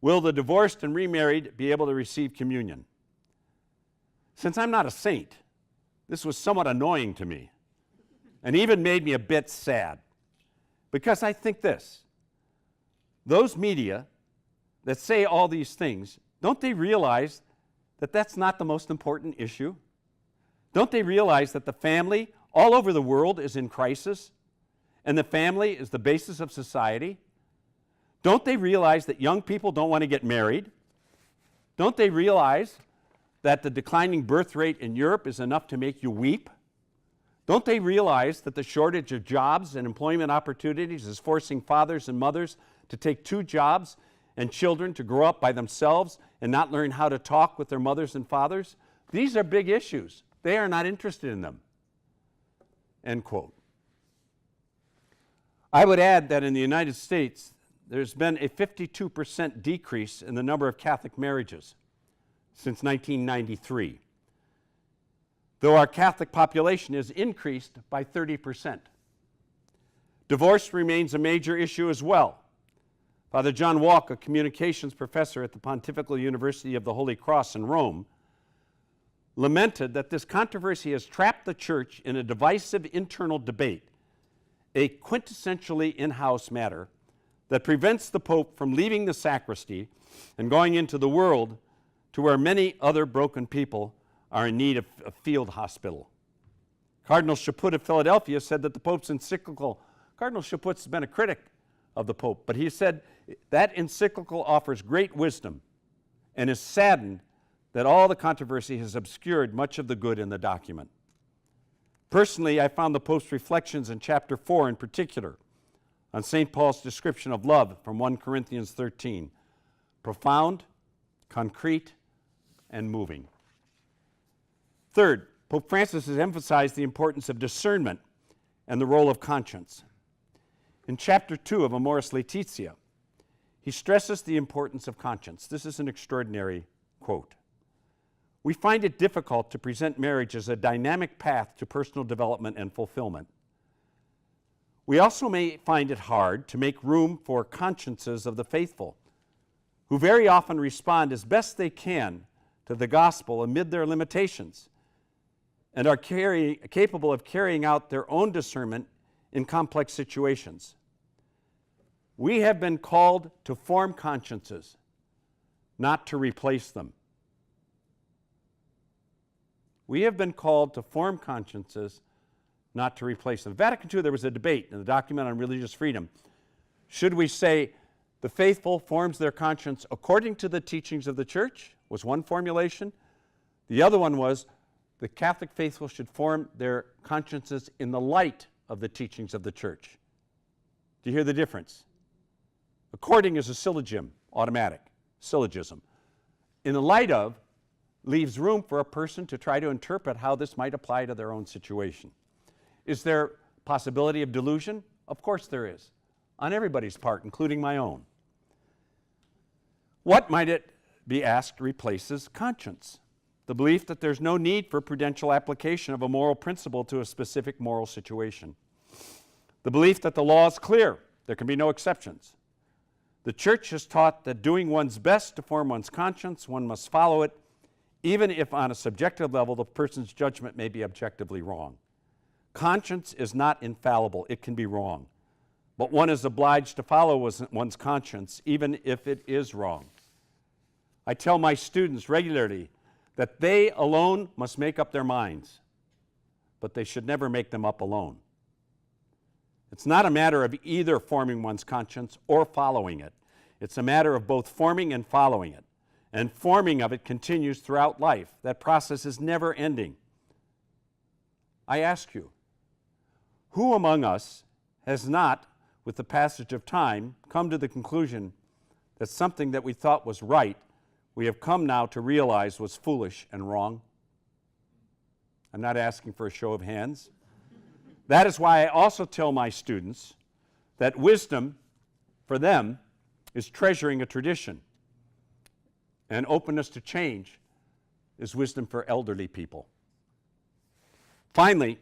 will the divorced and remarried be able to receive communion? Since I'm not a saint, this was somewhat annoying to me, and even made me a bit sad, because I think this: those media that say all these things, don't they realize that that's not the most important issue? Don't they realize that the family all over the world is in crisis, and the family is the basis of society? Don't they realize that young people don't want to get married? Don't they realize that the declining birth rate in Europe is enough to make you weep? Don't they realize that the shortage of jobs and employment opportunities is forcing fathers and mothers to take two jobs and children to grow up by themselves and not learn how to talk with their mothers and fathers? These are big issues. They are not interested in them." End quote. I would add that in the United States, there's been a 52% decrease in the number of Catholic marriages since 1993, though our Catholic population has increased by 30%. Divorce remains a major issue as well. Father John Walk, a communications professor at the Pontifical University of the Holy Cross in Rome, lamented that this controversy has trapped the Church in a divisive internal debate, a quintessentially in-house matter that prevents the Pope from leaving the sacristy and going into the world to where many other broken people are in need of a field hospital. Cardinal Chaput of Philadelphia said that the Pope's encyclical, Cardinal Chaput's been a critic of the Pope, but he said that encyclical offers great wisdom and is saddened that all the controversy has obscured much of the good in the document. Personally, I found the Pope's reflections in chapter 4 in particular on St. Paul's description of love from 1 Corinthians 13 profound, concrete, and moving. Third, Pope Francis has emphasized the importance of discernment and the role of conscience. In chapter 2 of Amoris Laetitia, he stresses the importance of conscience. This is an extraordinary quote. "We find it difficult to present marriage as a dynamic path to personal development and fulfillment. We also may find it hard to make room for consciences of the faithful, who very often respond as best they can to the gospel amid their limitations, and are capable of carrying out their own discernment in complex situations. We have been called to form consciences, not to replace them. We have been called to form consciences, not to replace them." Vatican II, there was a debate in the document on religious freedom. Should we say the faithful forms their conscience according to the teachings of the Church, was one formulation. The other one was the Catholic faithful should form their consciences in the light of the teachings of the Church. Do you hear the difference? According is a syllogism, automatic, syllogism. In the light of leaves room for a person to try to interpret how this might apply to their own situation. Is there possibility of delusion? Of course there is, on everybody's part, including my own. What, might it be asked, replaces conscience? The belief that there's no need for prudential application of a moral principle to a specific moral situation. The belief that the law is clear, there can be no exceptions. The Church has taught that doing one's best to form one's conscience, one must follow it, even if on a subjective level the person's judgment may be objectively wrong. Conscience is not infallible, it can be wrong. But one is obliged to follow one's conscience, even if it is wrong. I tell my students regularly that they alone must make up their minds, but they should never make them up alone. It's not a matter of either forming one's conscience or following it. It's a matter of both forming and following it. And forming of it continues throughout life. That process is never ending. I ask you, who among us has not, with the passage of time, come to the conclusion that something that we thought was right, we have come now to realize was foolish and wrong? I'm not asking for a show of hands. That is why I also tell my students that wisdom, for them, is treasuring a tradition. And openness to change is wisdom for elderly people. Finally,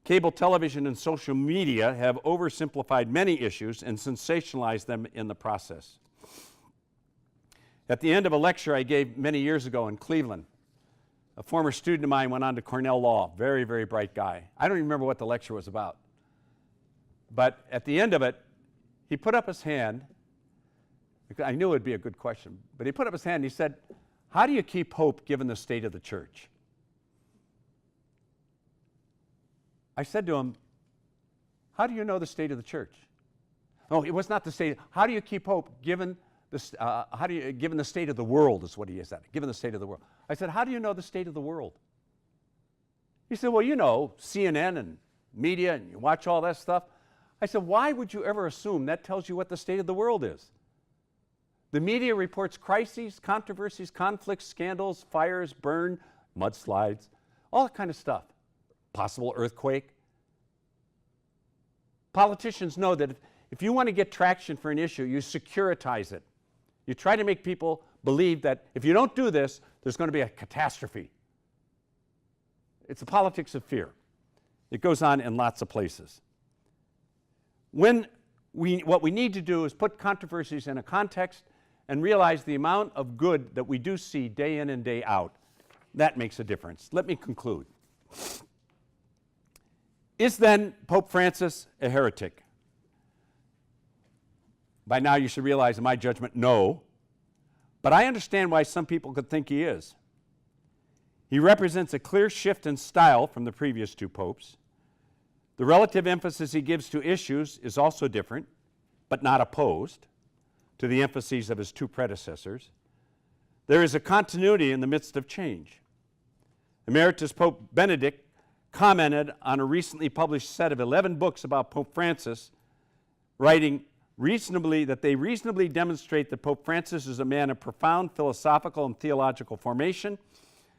cable television and social media have oversimplified many issues and sensationalized them in the process. At the end of a lecture I gave many years ago in Cleveland, a former student of mine went on to Cornell Law, very, very bright guy. I don't even remember what the lecture was about. But at the end of it, he put up his hand. I knew it would be a good question, but he put up his hand and he said, "How do you keep hope given the state of the church?" I said to him, "How do you know the state of the church?" Oh, it was not the state. How do you keep hope given the given the state of the world is what he said, given the state of the world. I said, "How do you know the state of the world?" He said, "Well, you know, CNN and media, and you watch all that stuff." I said, "Why would you ever assume that tells you what the state of the world is?" The media reports crises, controversies, conflicts, scandals, fires, burn, mudslides, all that kind of stuff. Possible earthquake. Politicians know that if you want to get traction for an issue, you securitize it. You try to make people believe that if you don't do this, there's going to be a catastrophe. It's the politics of fear. It goes on in lots of places. What we need to do is put controversies in a context and realize the amount of good that we do see day in and day out. That makes a difference. Let me conclude. Is then Pope Francis a heretic? By now you should realize, in my judgment, no. But I understand why some people could think he is. He represents a clear shift in style from the previous two popes. The relative emphasis he gives to issues is also different, but not opposed to the emphases of his two predecessors. There is a continuity in the midst of change. Emeritus Pope Benedict commented on a recently published set of 11 books about Pope Francis, writing that they reasonably demonstrate that Pope Francis is a man of profound philosophical and theological formation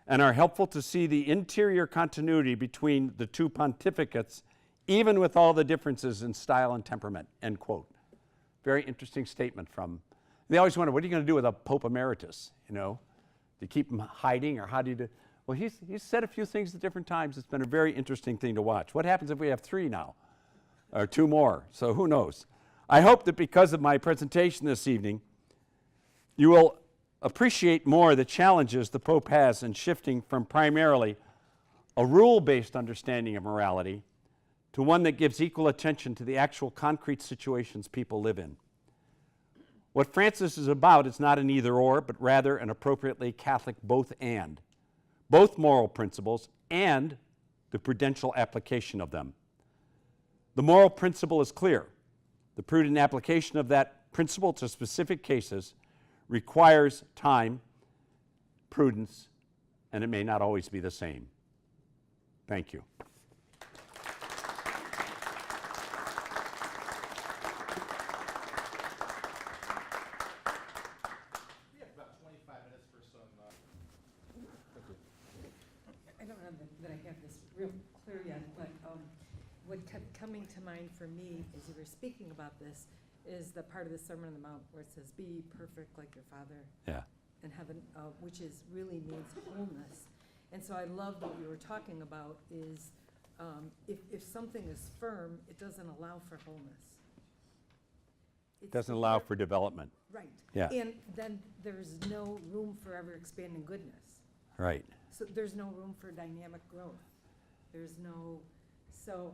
and are helpful to see the interior continuity between the two pontificates, even with all the differences in style and temperament, end quote. Very interesting statement from, they always wonder, what are you going to do with a Pope Emeritus, you know? Do you keep him hiding, or how do you do? Well, he's said a few things at different times. It's been a very interesting thing to watch. What happens if we have 3 now, or 2 more? So who knows? I hope that because of my presentation this evening, you will appreciate more the challenges the Pope has in shifting from primarily a rule-based understanding of morality to one that gives equal attention to the actual concrete situations people live in. What Francis is about is not an either-or, but rather an appropriately Catholic both-and. Both moral principles and the prudential application of them. The moral principle is clear. The prudent application of that principle to specific cases requires time, prudence, and it may not always be the same. Thank you. We have about 25 minutes for some. I don't know that I have this real clear yet, but what kept coming to mind for me as you were speaking about this is the part of the Sermon on the Mount where it says, "Be perfect like your Father in heaven," which really means wholeness. And so I love what you were talking about is if something is firm, it doesn't allow for wholeness. It doesn't allow for development. Right. Yeah. And then there's no room for ever expanding goodness. Right. So there's no room for dynamic growth. There's no, so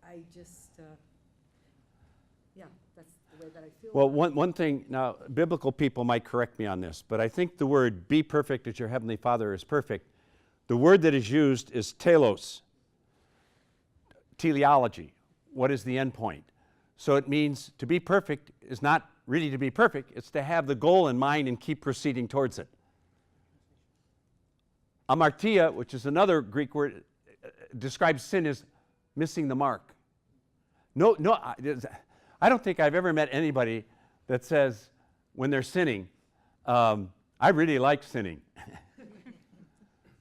I just, yeah, that's the way that I feel. Well, one thing, now, biblical people might correct me on this, but I think the word "be perfect as your heavenly Father is perfect," the word that is used is telos, teleology, what is the end point. So it means to be perfect is not really to be perfect, it's to have the goal in mind and keep proceeding towards it. Amartia, which is another Greek word, describes sin as missing the mark. No, I don't think I've ever met anybody that says when they're sinning, I really like sinning.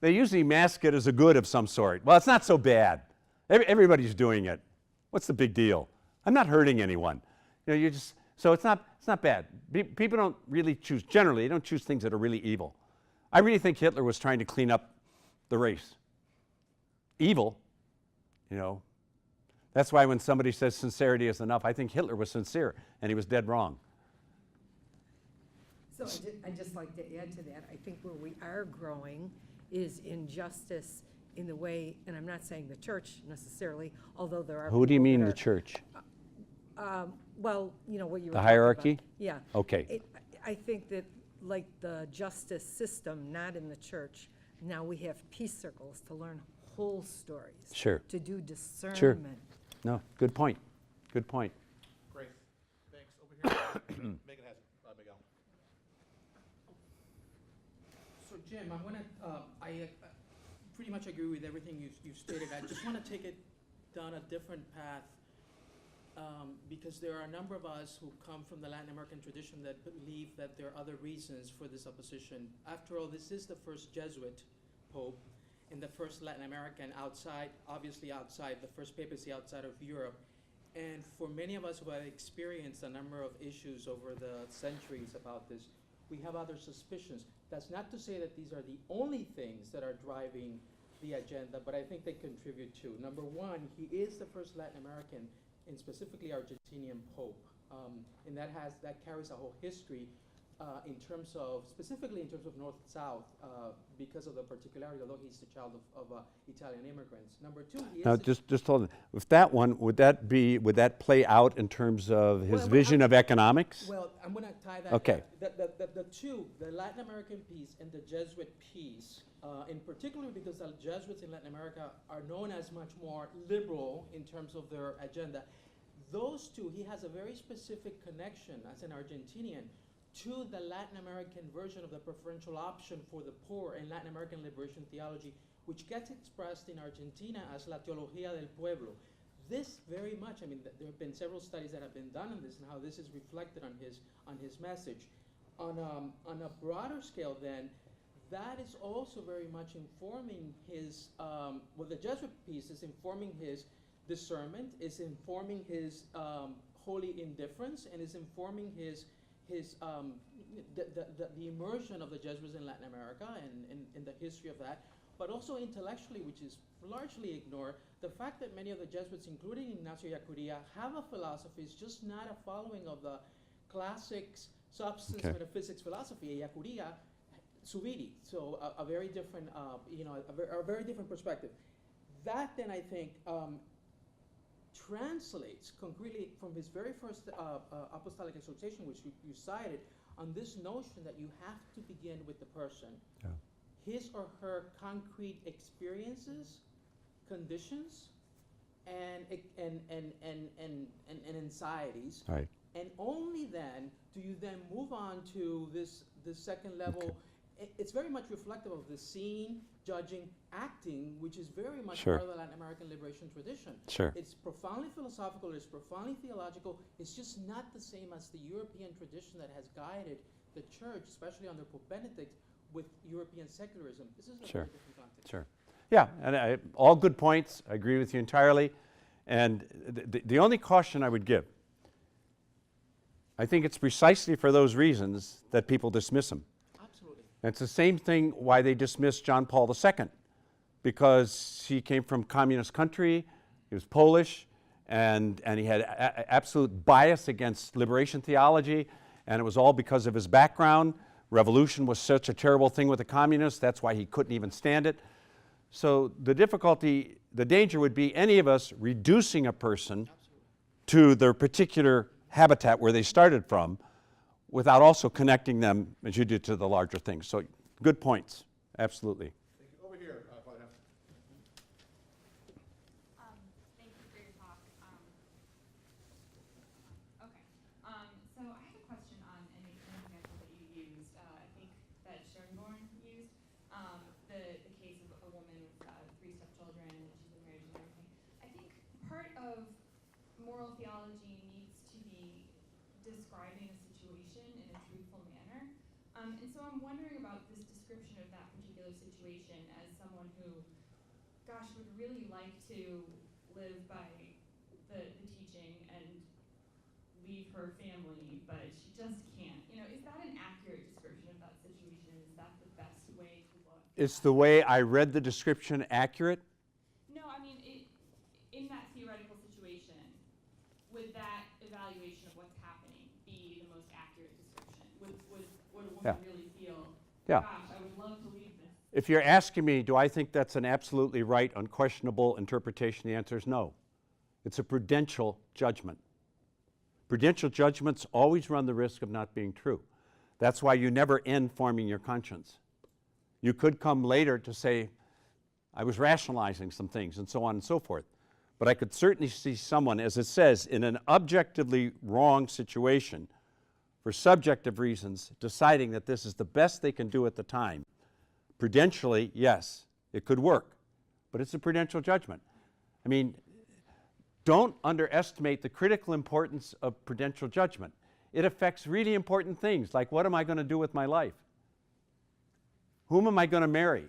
They usually mask it as a good of some sort. Well, it's not so bad. Everybody's doing it. What's the big deal? I'm not hurting anyone. So it's not bad. People don't really choose, generally, they don't choose things that are really evil. I really think Hitler was trying to clean up the race. Evil, That's why when somebody says sincerity is enough, I think Hitler was sincere and he was dead wrong. So I'd just like to add to that, I think where we are growing is in justice in the way, and I'm not saying the church necessarily, although there are. Who do you people mean that the are- church? Well, what you were The talking hierarchy? about. Yeah. Okay. I think that like the justice system, not in the church, now we have peace circles to learn whole stories. Sure. To do discernment. No, good point. Good point. Great, thanks. Over here, Megan has it. Miguel. So Jim, I pretty much agree with everything you stated. I just want to take it down a different path because there are a number of us who come from the Latin American tradition that believe that there are other reasons for this opposition. After all, this is the first Jesuit pope and the first Latin American obviously outside, the first papacy outside of Europe. And for many of us who have experienced a number of issues over the centuries about this, we have other suspicions. That's not to say that these are the only things that are driving the agenda, but I think they contribute too. Number one, he is the first Latin American and specifically Argentinian pope, and that carries a whole history specifically in terms of North-South, because of the particularity, although he's the child of Italian immigrants. Number two, he is Now, just hold on. With that one, would that play out in terms of his vision of economics? Well, I'm going to tie that. Okay. The two, the Latin American piece and the Jesuit piece, in particular because the Jesuits in Latin America are known as much more liberal in terms of their agenda. Those two, he has a very specific connection as an Argentinian to the Latin American version of the preferential option for the poor in Latin American liberation theology, which gets expressed in Argentina as la teología del pueblo. This very much, there have been several studies that have been done on this and how this is reflected on his message. On a broader scale then, that is also very much informing his, the Jesuit piece is informing his discernment, is informing his holy indifference, and is informing the immersion of the Jesuits in Latin America and the history of that, but also intellectually, which is largely ignored, the fact that many of the Jesuits, including Ignacio Ellacuría, have a philosophy is just not a following of the classic substance metaphysics philosophy, Ellacuría, Zubiri, so a very different, a very different perspective. That then I think translates concretely from his very first apostolic exhortation, which you cited, on this notion that you have to begin with the person, his or her concrete experiences, conditions, and anxieties, Right. and only then do you then move on to this second level. Okay. It's very much reflective of the seeing, judging, acting, which is very much Sure. part of the Latin American liberation tradition. Sure. It's profoundly philosophical, it's profoundly theological. It's just not the same as the European tradition that has guided the church, especially under Pope Benedict, with European secularism. This is a Sure. very different context. Sure. Yeah, and all good points. I agree with you entirely. And the only caution I would give, I think it's precisely for those reasons that people dismiss him. Absolutely. And it's the same thing why they dismissed John Paul II, because he came from communist country, he was Polish, and he had absolute bias against liberation theology, and it was all because of his background. Revolution was such a terrible thing with the communists, that's why he couldn't even stand it. So the difficulty, the danger would be any of us reducing a person to their particular habitat where they started from without also connecting them, as you did, to the larger things. So good points, absolutely. Thank you. Over here, Father Heft. Thank you for your talk. of moral theology needs to be describing a situation in a truthful manner. And so I'm wondering about this description of that particular situation as someone who, gosh, would really like to live by the teaching and leave her family, but she just can't. You know, is that an accurate description of that situation? Is that the best way to look? Is the way I read the description accurate? No, I mean, in that theoretical situation, would that evaluation of what's happening be the most accurate description? Would a woman Yeah. really feel, Yeah. gosh, I would love to leave this? If you're asking me, do I think that's an absolutely right, unquestionable interpretation, the answer is no. It's a prudential judgment. Prudential judgments always run the risk of not being true. That's why you never end forming your conscience. You could come later to say, I was rationalizing some things and so on and so forth. But I could certainly see someone, as it says, in an objectively wrong situation, for subjective reasons, deciding that this is the best they can do at the time. Prudentially, yes, it could work, but it's a prudential judgment. I mean, don't underestimate the critical importance of prudential judgment. It affects really important things, like what am I going to do with my life? Whom am I going to marry?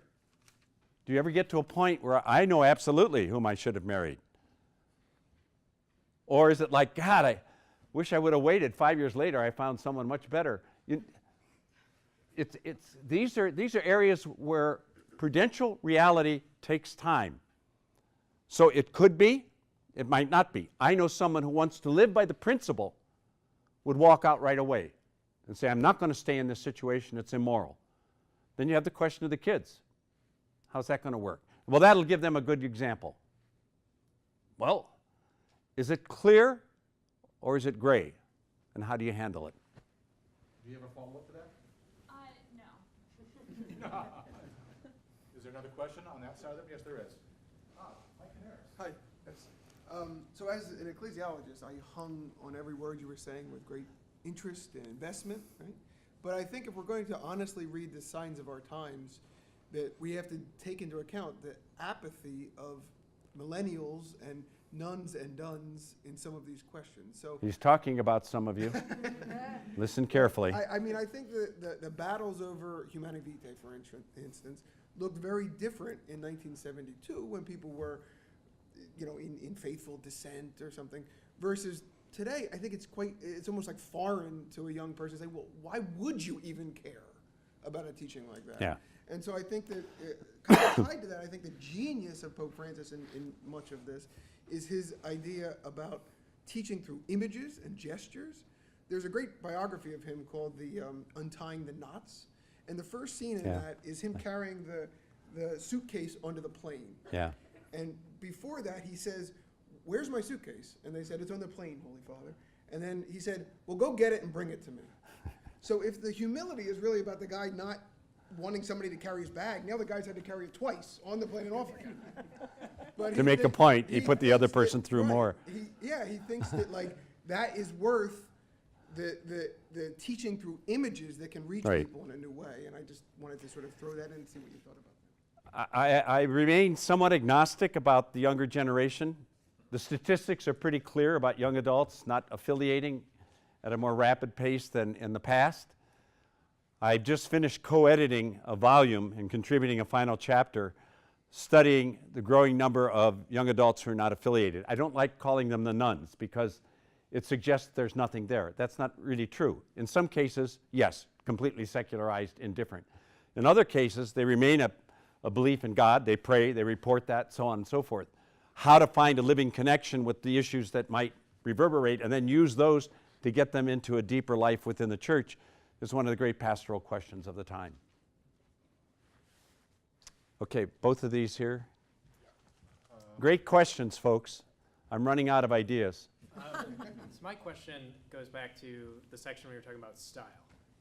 Do you ever get to a point where I know absolutely whom I should have married? Or is it like, God, I wish I would have waited 5 years later, I found someone much better. These are areas where prudential reality takes time. So it could be, it might not be. I know someone who wants to live by the principle would walk out right away and say, I'm not going to stay in this situation, it's immoral. Then you have the question of the kids. How's that going to work? Well, that'll give them a good example. Well, is it clear or is it gray? And how do you handle it? Do you have a follow-up to that? No. Is there another question on that side of it? Yes, there is. Mike Harris. Hi. Yes. So as an ecclesiologist, I hung on every word you were saying with great interest and investment, right? But I think if we're going to honestly read the signs of our times, that we have to take into account the apathy of millennials and nuns and duns in some of these questions. So He's talking about some of you. Listen carefully. I mean, I think the battles over Humanae Vitae, for instance, looked very different in 1972 when people were, in faithful dissent or something, versus today. I think it's almost like foreign to a young person to say, well, why would you even care about a teaching like that? Yeah. And so I think that, kind of tied to that, I think the genius of Pope Francis in much of this is his idea about teaching through images and gestures. There's a great biography of him called the Untying the Knots. And the first scene in that is him carrying the suitcase onto the plane. Yeah. And before that, he says, where's my suitcase? And they said, it's on the plane, Holy Father. And then he said, well, go get it and bring it to me. So if the humility is really about the guy not wanting somebody to carry his bag, now the guy's had to carry it twice, on the plane and off again. But To make a point, he put the other thinks person through more. He thinks that that is worth the teaching through images that can reach Right. people in a new way. And I just wanted to sort of throw that in and see what you thought about that. I remain somewhat agnostic about the younger generation. The statistics are pretty clear about young adults not affiliating at a more rapid pace than in the past. I just finished co-editing a volume and contributing a final chapter studying the growing number of young adults who are not affiliated. I don't like calling them the nuns because it suggests there's nothing there. That's not really true. In some cases, yes, completely secularized, indifferent. In other cases, they remain a belief in God. They pray, they report that, so on and so forth. How to find a living connection with the issues that might reverberate and then use those to get them into a deeper life within the church is one of the great pastoral questions of the time. Okay, both of these here. Great questions, folks. I'm running out of ideas. So my question goes back to the section where you were talking about style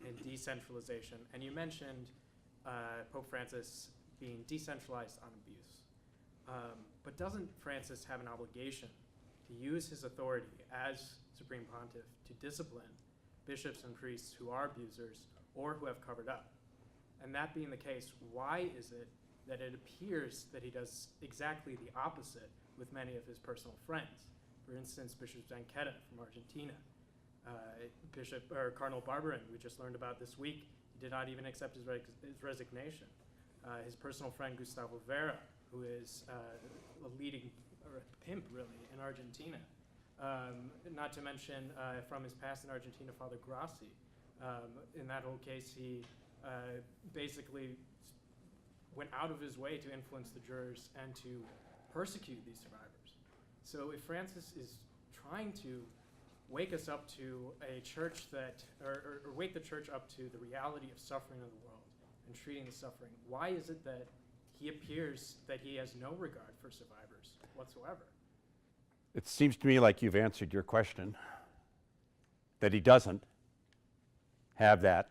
and decentralization. And you mentioned Pope Francis being decentralized on abuse. But doesn't Francis have an obligation to use his authority as Supreme Pontiff to discipline bishops and priests who are abusers or who have covered up? And that being the case, why is it that it appears that he does exactly the opposite with many of his personal friends? For instance, Bishop Zanchetta from Argentina, Cardinal Barberin, we just learned about this week, he did not even accept his resignation. His personal friend Gustavo Vera, who is a leading pimp, really, in Argentina. Not to mention, from his past in Argentina, Father Grassi. In that whole case, he basically went out of his way to influence the jurors and to persecute these survivors. So if Francis is trying to wake us up to a church that, or wake the church up to the reality of suffering in the world and treating the suffering, why is it that he appears that he has no regard for survivors whatsoever? It seems to me like you've answered your question, that he doesn't have that.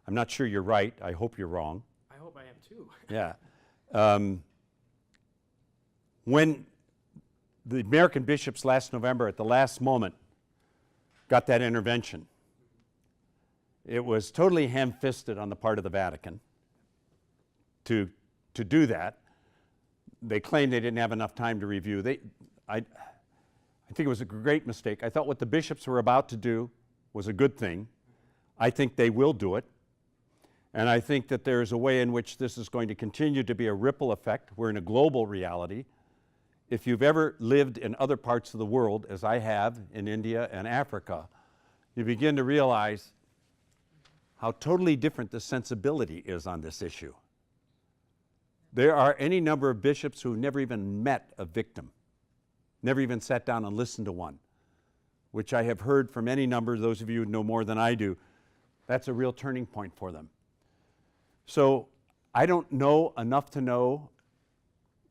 I'm not sure you're right. I hope you're wrong. I hope I am too. Yeah. When the American bishops last November, at the last moment, got that intervention, it was totally ham-fisted on the part of the Vatican to do that. They claimed they didn't have enough time to review. I think it was a great mistake. I thought what the bishops were about to do was a good thing. I think they will do it. And I think that there's a way in which this is going to continue to be a ripple effect. We're in a global reality. If you've ever lived in other parts of the world, as I have in India and Africa, you begin to realize how totally different the sensibility is on this issue. There are any number of bishops who never even met a victim, never even sat down and listened to one, which I have heard from any number of those of you who know more than I do. That's a real turning point for them. So I don't know enough to know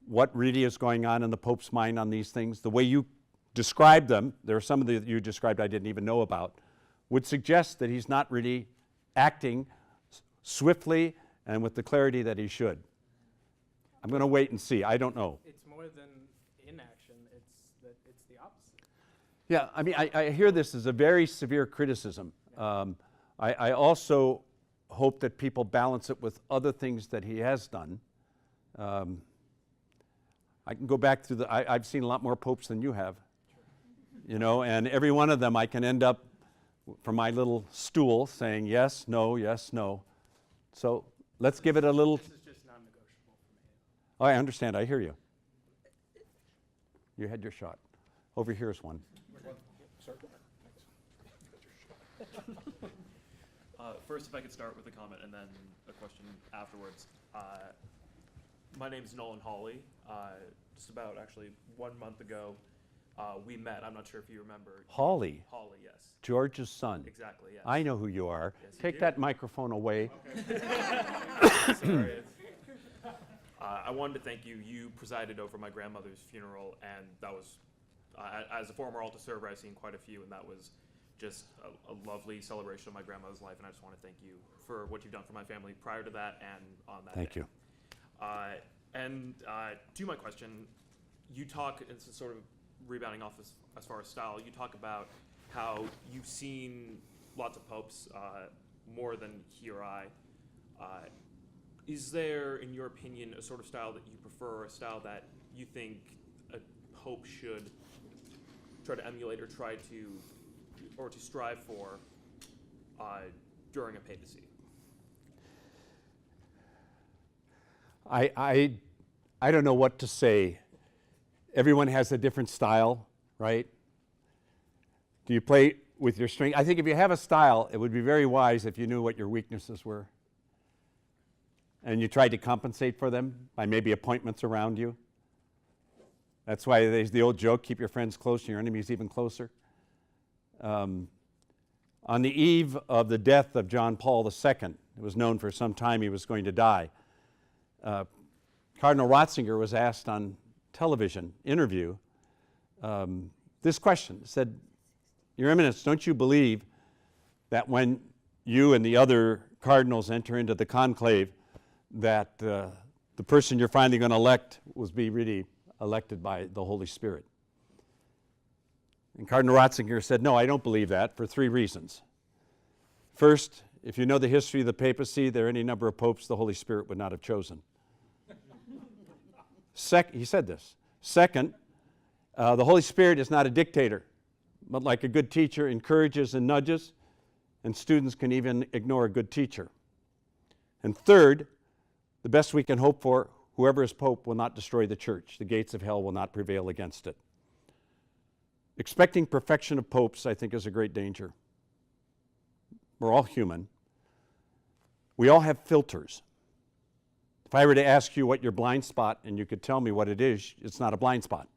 what really is going on in the Pope's mind on these things. The way you described them, there are some of the you described I didn't even know about, would suggest that he's not really acting swiftly and with the clarity that he should. I'm going to wait and see. I don't know. It's more than inaction. It's the opposite. Yeah, I mean, I hear this as a very severe criticism. I also hope that people balance it with other things that he has done. I can go back through I've seen a lot more popes than you have, you know, and every one of them I can end up from my little stool saying yes, no. So let's give it a little. This is just non-negotiable for me. Oh, I understand. I hear you. You had your shot. Over here is one. First, if I could start with a comment and then a question afterwards. My name is Nolan Hawley. Just about actually 1 month ago, we met. I'm not sure if you remember. Hawley. Hawley, yes. George's son. Exactly, yes. I know who you are. Yes, you Take do. that microphone away. Sorry. I wanted to thank you. You presided over my grandmother's funeral, and that was, as a former altar server, I've seen quite a few, and that was just a lovely celebration of my grandmother's life, and I just want to thank you for what you've done for my family prior to that and on that Thank day. you. And to my question, you talk, it's sort of rebounding off as far as style, you talk about how you've seen lots of popes, more than he or I. Is there, in your opinion, a sort of style that you prefer, a style that you think a pope should try to emulate or to strive for during a papacy? I don't know what to say. Everyone has a different style, right? Do you play with your strength? I think if you have a style, it would be very wise if you knew what your weaknesses were. And you tried to compensate for them by maybe appointments around you. That's why there's the old joke, keep your friends close and your enemies even closer. On the eve of the death of John Paul II, it was known for some time he was going to die. Cardinal Ratzinger was asked on television interview this question. Said, Your Eminence, don't you believe that when you and the other cardinals enter into the conclave that the person you're finally going to elect will be really elected by the Holy Spirit? And Cardinal Ratzinger said, no, I don't believe that for 3 reasons. First, if you know the history of the papacy, there are any number of popes the Holy Spirit would not have chosen. He said this. Second, The Holy Spirit is not a dictator, but like a good teacher, encourages and nudges, and students can even ignore a good teacher. And third, the best we can hope for, whoever is Pope will not destroy the church. The gates of hell will not prevail against it. Expecting perfection of popes, I think, is a great danger. We're all human. We all have filters. If I were to ask you what your blind spot and you could tell me what it is, it's not a blind spot.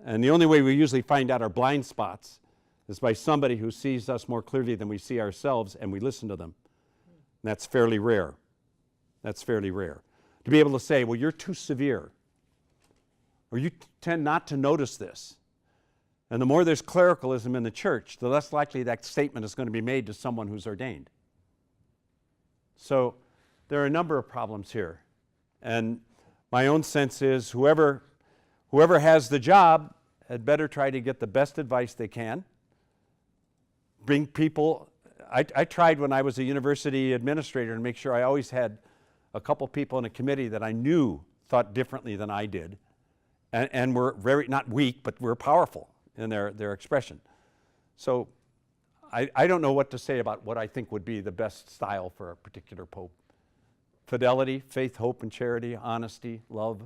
And the only way we usually find out our blind spots is by somebody who sees us more clearly than we see ourselves and we listen to them. And that's fairly rare. That's fairly rare. To be able to say, well, you're too severe, or you tend not to notice this. And the more there's clericalism in the church, the less likely that statement is going to be made to someone who's ordained. So there are a number of problems here. And my own sense is whoever has the job had better try to get the best advice they can. Bring people. I tried when I was a university administrator to make sure I always had a couple people in a committee that I knew thought differently than I did, and were very, not weak, but were powerful in their expression. So I don't know what to say about what I think would be the best style for a particular pope. Fidelity, faith, hope, and charity, honesty, love.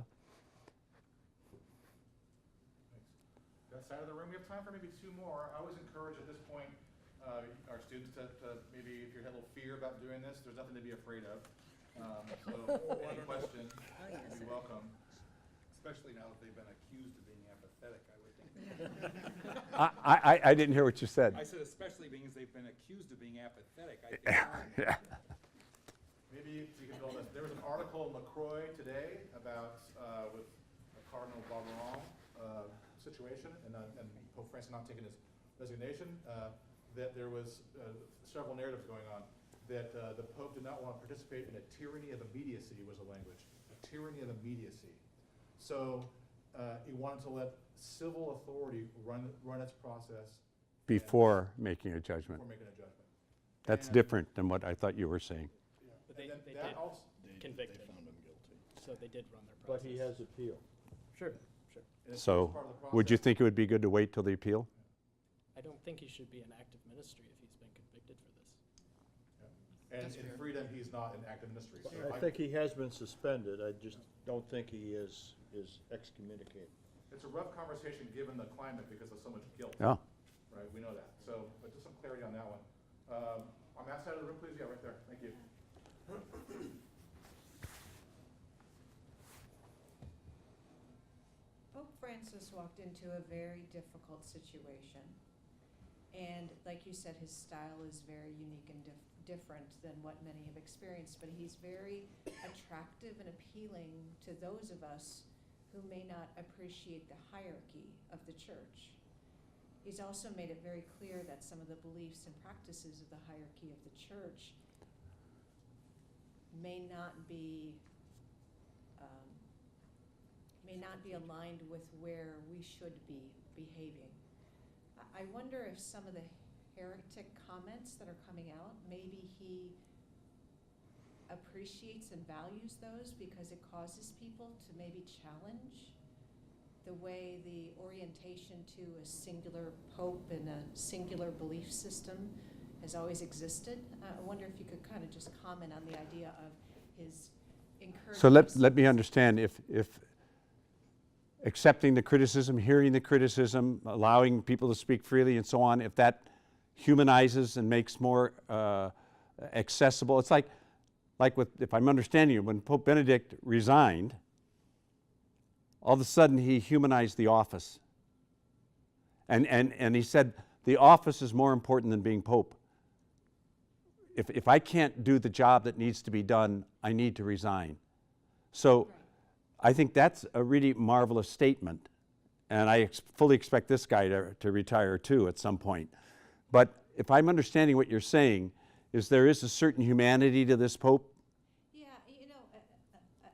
That side of the room, we have time for maybe two more. I always encourage at this point our students to maybe, if you had a little fear about doing this, there's nothing to be afraid of. So any question, you'd be welcome. Especially now that they've been accused of being apathetic, I would think. I didn't hear what you said. I said especially being as they've been accused of being apathetic. I think Yeah. Maybe you can build this. There was an article in LaCroix today about with Cardinal Barbaron situation and Pope Francis not taking his resignation, that there was several narratives going on that the Pope did not want to participate in a tyranny of immediacy was the language, a tyranny of immediacy. So he wanted to let civil authority run its process Before making a judgment. before making a judgment. That's And- different than what I thought you were saying. But they And did that also, convict him, found him guilty. so they did run their But process. he has appeal. Sure, sure. it's So part of the would you process. think it would be good to wait till the appeal? I don't think he should be an active ministry if he's been convicted for this. And in freedom, he's not an active ministry. So I think he has been suspended, I just don't think he is excommunicated. it's a rough conversation given the climate because of so much guilt. Yeah. Right, we know that. So, but just some clarity on that one. On that side of the room, please. Yeah, right there. Thank you. Pope Francis walked into a very difficult situation. And like you said, his style is very unique and different than what many have experienced, but he's very attractive and appealing to those of us who may not appreciate the hierarchy of the church. He's also made it very clear that some of the beliefs and practices of the hierarchy of the church may not be aligned with where we should be behaving. I wonder if some of the heretic comments that are coming out, maybe he appreciates and values those because it causes people to maybe challenge the way the orientation to a singular pope and a singular belief system has always existed. I wonder if you could kind of just comment on the idea of his encouragement. So let me understand, if accepting the criticism, hearing the criticism, allowing people to speak freely and so on, if that humanizes and makes more accessible, it's like with, if I'm understanding you, when Pope Benedict resigned, all of a sudden he humanized the office. And he said, the office is more important than being Pope. If I can't do the job that needs to be done, I need to resign. So I think that's a really marvelous statement. And I fully expect this guy to retire too at some point. But if I'm understanding what you're saying, is there is a certain humanity to this Pope? Yeah, you know,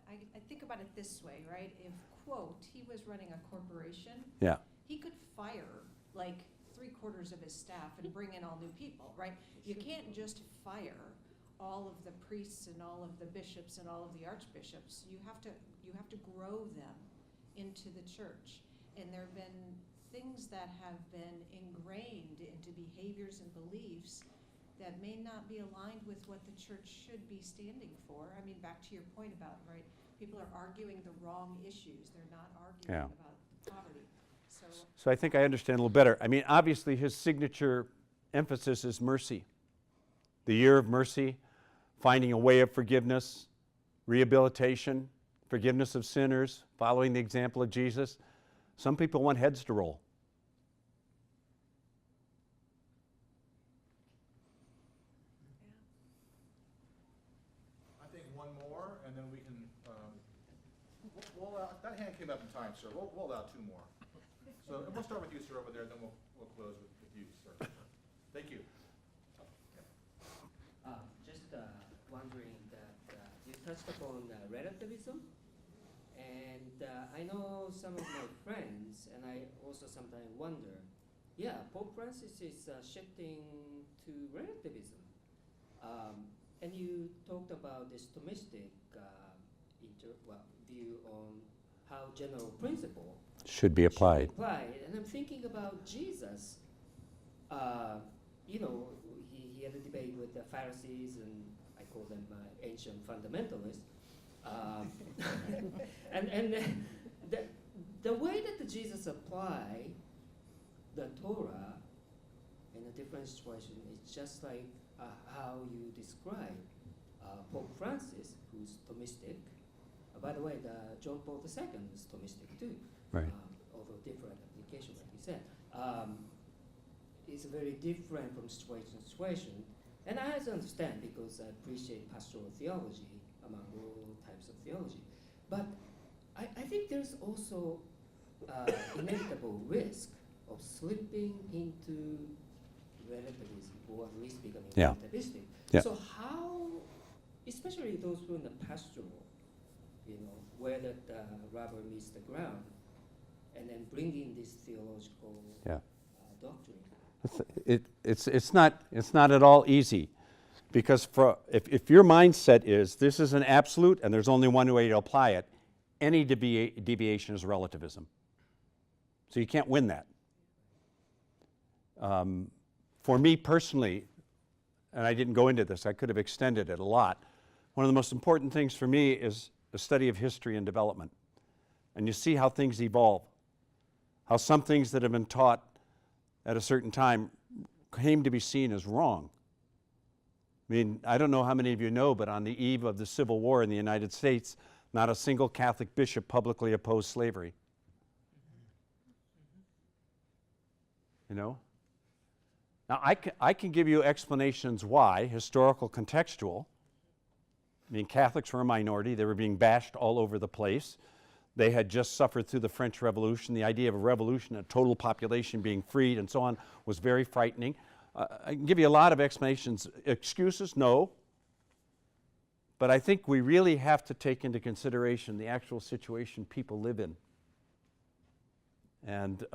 I think about it this way, right? If, quote, he was running a corporation, Yeah. he could fire like 3/4 of his staff and bring in all new people, right? You can't just fire all of the priests and all of the bishops and all of the archbishops. You have to grow them into the church. And there have been things that have been ingrained into behaviors and beliefs that may not be aligned with what the church should be standing for. I mean, back to your point about, right, people are arguing the wrong issues. They're not arguing about poverty. So I think I understand a little better. I mean, obviously his signature emphasis is mercy. The year of mercy, finding a way of forgiveness, rehabilitation, forgiveness of sinners, following the example of Jesus. Some people want heads to roll. I think one more, and then we can, that hand came up in time, sir. We'll allow two more. So we'll start with you, sir, over there, and then we'll close with you, sir. Thank you. Just wondering that you touched upon relativism, and I know some of my friends, and I also sometimes wonder, yeah, Pope Francis is shifting to relativism. And you talked about this Thomistic view on how general principle Should be applied. And I'm thinking about Jesus. You know, he had a debate with the Pharisees, and I call them ancient fundamentalists. And the way that Jesus applied the Torah in a different situation is just like how you describe Pope Francis, who's Thomistic. By the way, John Paul II is Thomistic too, Right. although different application, like you said. It's very different from situation to situation. And I also understand because I appreciate pastoral theology among all types of theology. But I think there's also inevitable risk of slipping into relativism, or at least becoming relativistic. Yeah. So how, especially those who are in the pastoral, you know, where that rubber meets the ground, and then bringing this theological doctrine. It's not at all easy, because if your mindset is this is an absolute and there's only one way to apply it, any deviation is relativism. So you can't win that. For me personally, and I didn't go into this, I could have extended it a lot. One of the most important things for me is the study of history and development. And you see how things evolve, how some things that have been taught at a certain time came to be seen as wrong. I mean, I don't know how many of you know, but on the eve of the Civil War in the United States, not a single Catholic bishop publicly opposed slavery. You know? Now, I can give you explanations why, historical, contextual. I mean, Catholics were a minority. They were being bashed all over the place. They had just suffered through the French Revolution. The idea of a revolution, a total population being freed and so on, was very frightening. I can give you a lot of explanations. Excuses? No. But I think we really have to take into consideration the actual situation people live in. And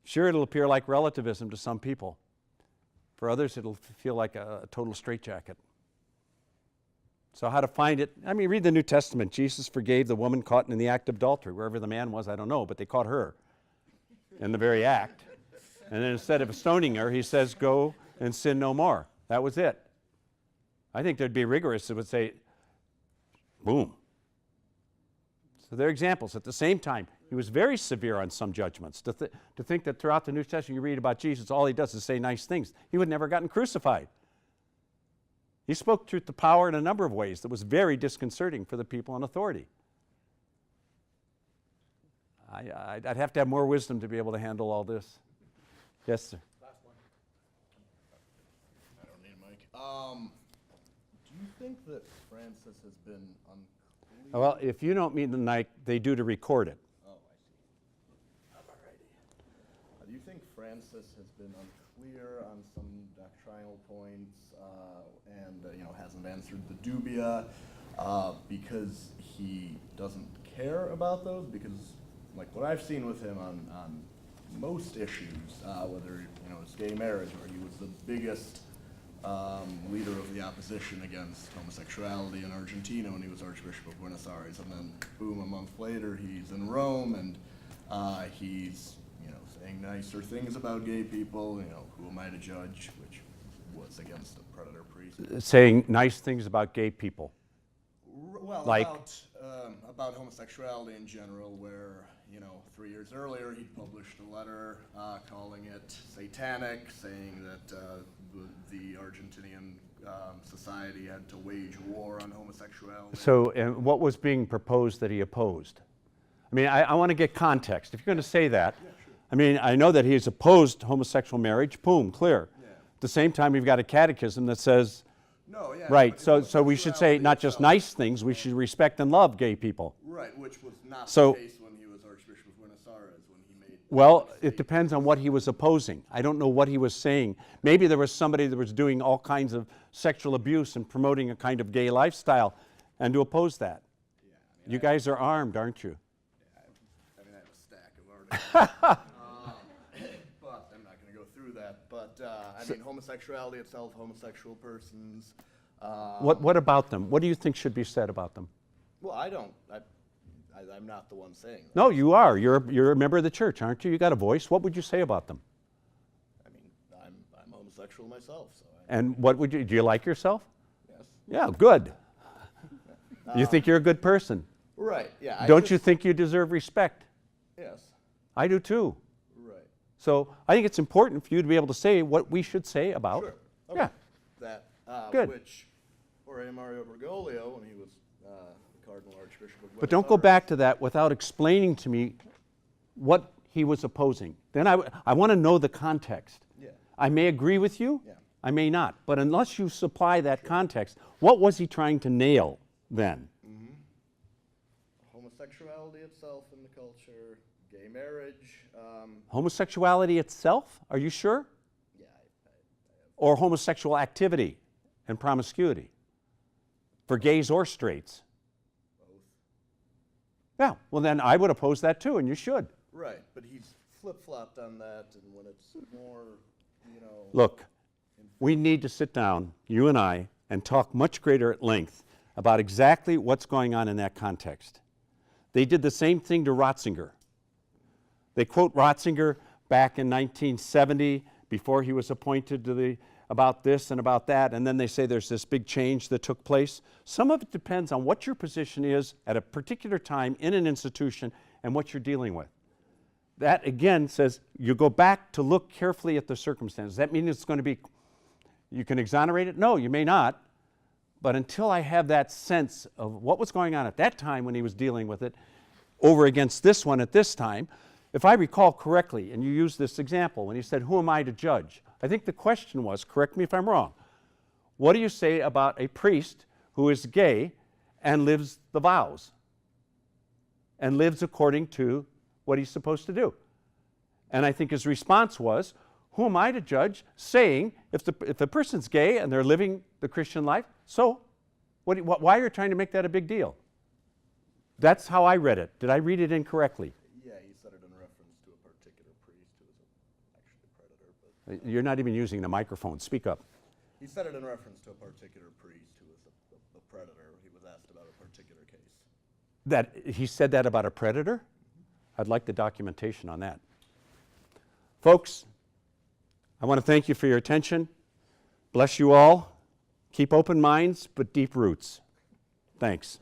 sure, it'll appear like relativism to some people. For others, it'll feel like a total straitjacket. So how to find it? I mean, read the New Testament. Jesus forgave the woman caught in the act of adultery. Wherever the man was, I don't know, but they caught her in the very act. And then instead of stoning her, he says, go and sin no more. That was it. I think there'd be rigorous that would say, boom. So they're examples. At the same time, he was very severe on some judgments. To think that throughout the New Testament you read about Jesus, all he does is say nice things. He would never have gotten crucified. He spoke truth to power in a number of ways that was very disconcerting for the people in authority. I'd have to have more wisdom to be able to handle all this. Yes, sir. Last one. I don't need a mic. Do you think that Francis has been unclear? Well, if you don't mean the night, they do to record it. Oh, I see. Alrighty. Do you think Francis has been unclear on some doctrinal points and hasn't answered the dubia because he doesn't care about those? Because like what I've seen with him on most issues, whether it's gay marriage, where he was the biggest leader of the opposition against homosexuality in Argentina when he was Archbishop of Buenos Aires, and then boom, a month later he's in Rome, and He's, saying nicer things about gay people, who am I to judge, which was against the predator priest. Saying nice things about gay people. Well, Like? about homosexuality in general, where, 3 years earlier he published a letter calling it satanic, saying that the Argentinian society had to wage war on homosexuality. So what was being proposed that he opposed? I mean, I want to get context. If you're going to say that, Yeah, sure. I mean, I know that he's opposed homosexual marriage, boom, clear. Yeah. At the same time, we've got a catechism that says, No, yeah. right, but so we should say not just nice things, we should respect and love gay people. Right, which was not So- the case when he was Archbishop of Buenos Aires, when he made... Well, it depends on what he was opposing. I don't know what he was saying. Maybe there was somebody that was doing all kinds of sexual abuse and promoting a kind of gay lifestyle, and to oppose that. Yeah, You guys are armed, aren't you? I have a stack of articles. But I'm not going to go through that. But, homosexuality itself, homosexual persons... What about them? What do you think should be said about them? Well, I'm not the one saying that. No, you are. You're a member of the church, aren't you? You got a voice. What would you say about them? I'm homosexual myself, so... And what would you, do you like yourself? Yes. Yeah, good. You think you're a good person. Right, yeah. Don't you think you deserve respect? Yes. I do too. Right. So I think it's important for you to be able to say what we should say about. Sure. Okay. Yeah. That, Good. which Jorge Mario Bergoglio, when he was Cardinal Archbishop of Buenos But don't go Aires- back to that without explaining to me what he was opposing. Then I want to know the context. Yeah. I may agree with you, Yeah. I may not. But unless you supply that context, what was he trying to nail then? Homosexuality itself in the culture, gay marriage. Homosexuality itself? Are you sure? Yeah, Or homosexual activity and promiscuity? For gays or straights? both. Yeah, well then I would oppose that too, and you should. Right, but he's flip-flopped on that, and when it's more, Look, we need to sit down, you and I, and talk much greater at length about exactly what's going on in that context. They did the same thing to Ratzinger. They quote Ratzinger back in 1970, before he was appointed to about this and about that, and then they say there's this big change that took place. Some of it depends on what your position is at a particular time in an institution and what you're dealing with. That, again, says you go back to look carefully at the circumstances. Does that mean it's going to be, you can exonerate it? No, you may not. But until I have that sense of what was going on at that time when he was dealing with it, over against this one at this time, if I recall correctly, and you used this example, when he said, who am I to judge? I think the question was, correct me if I'm wrong, what do you say about a priest who is gay and lives the vows and lives according to what he's supposed to do? And I think his response was, who am I to judge, saying if the person's gay and they're living the Christian life, so why are you trying to make that a big deal? That's how I read it. Did I read it incorrectly? Yeah, he said it in reference to a particular priest who was actually a predator. But You're not even using the microphone. Speak up. he said it in reference to a particular priest who was a predator. He was asked about a particular case. That he said that about a predator? I'd like the documentation on that. Folks, I want to thank you for your attention. Bless you all. Keep open minds, but deep roots. Thanks.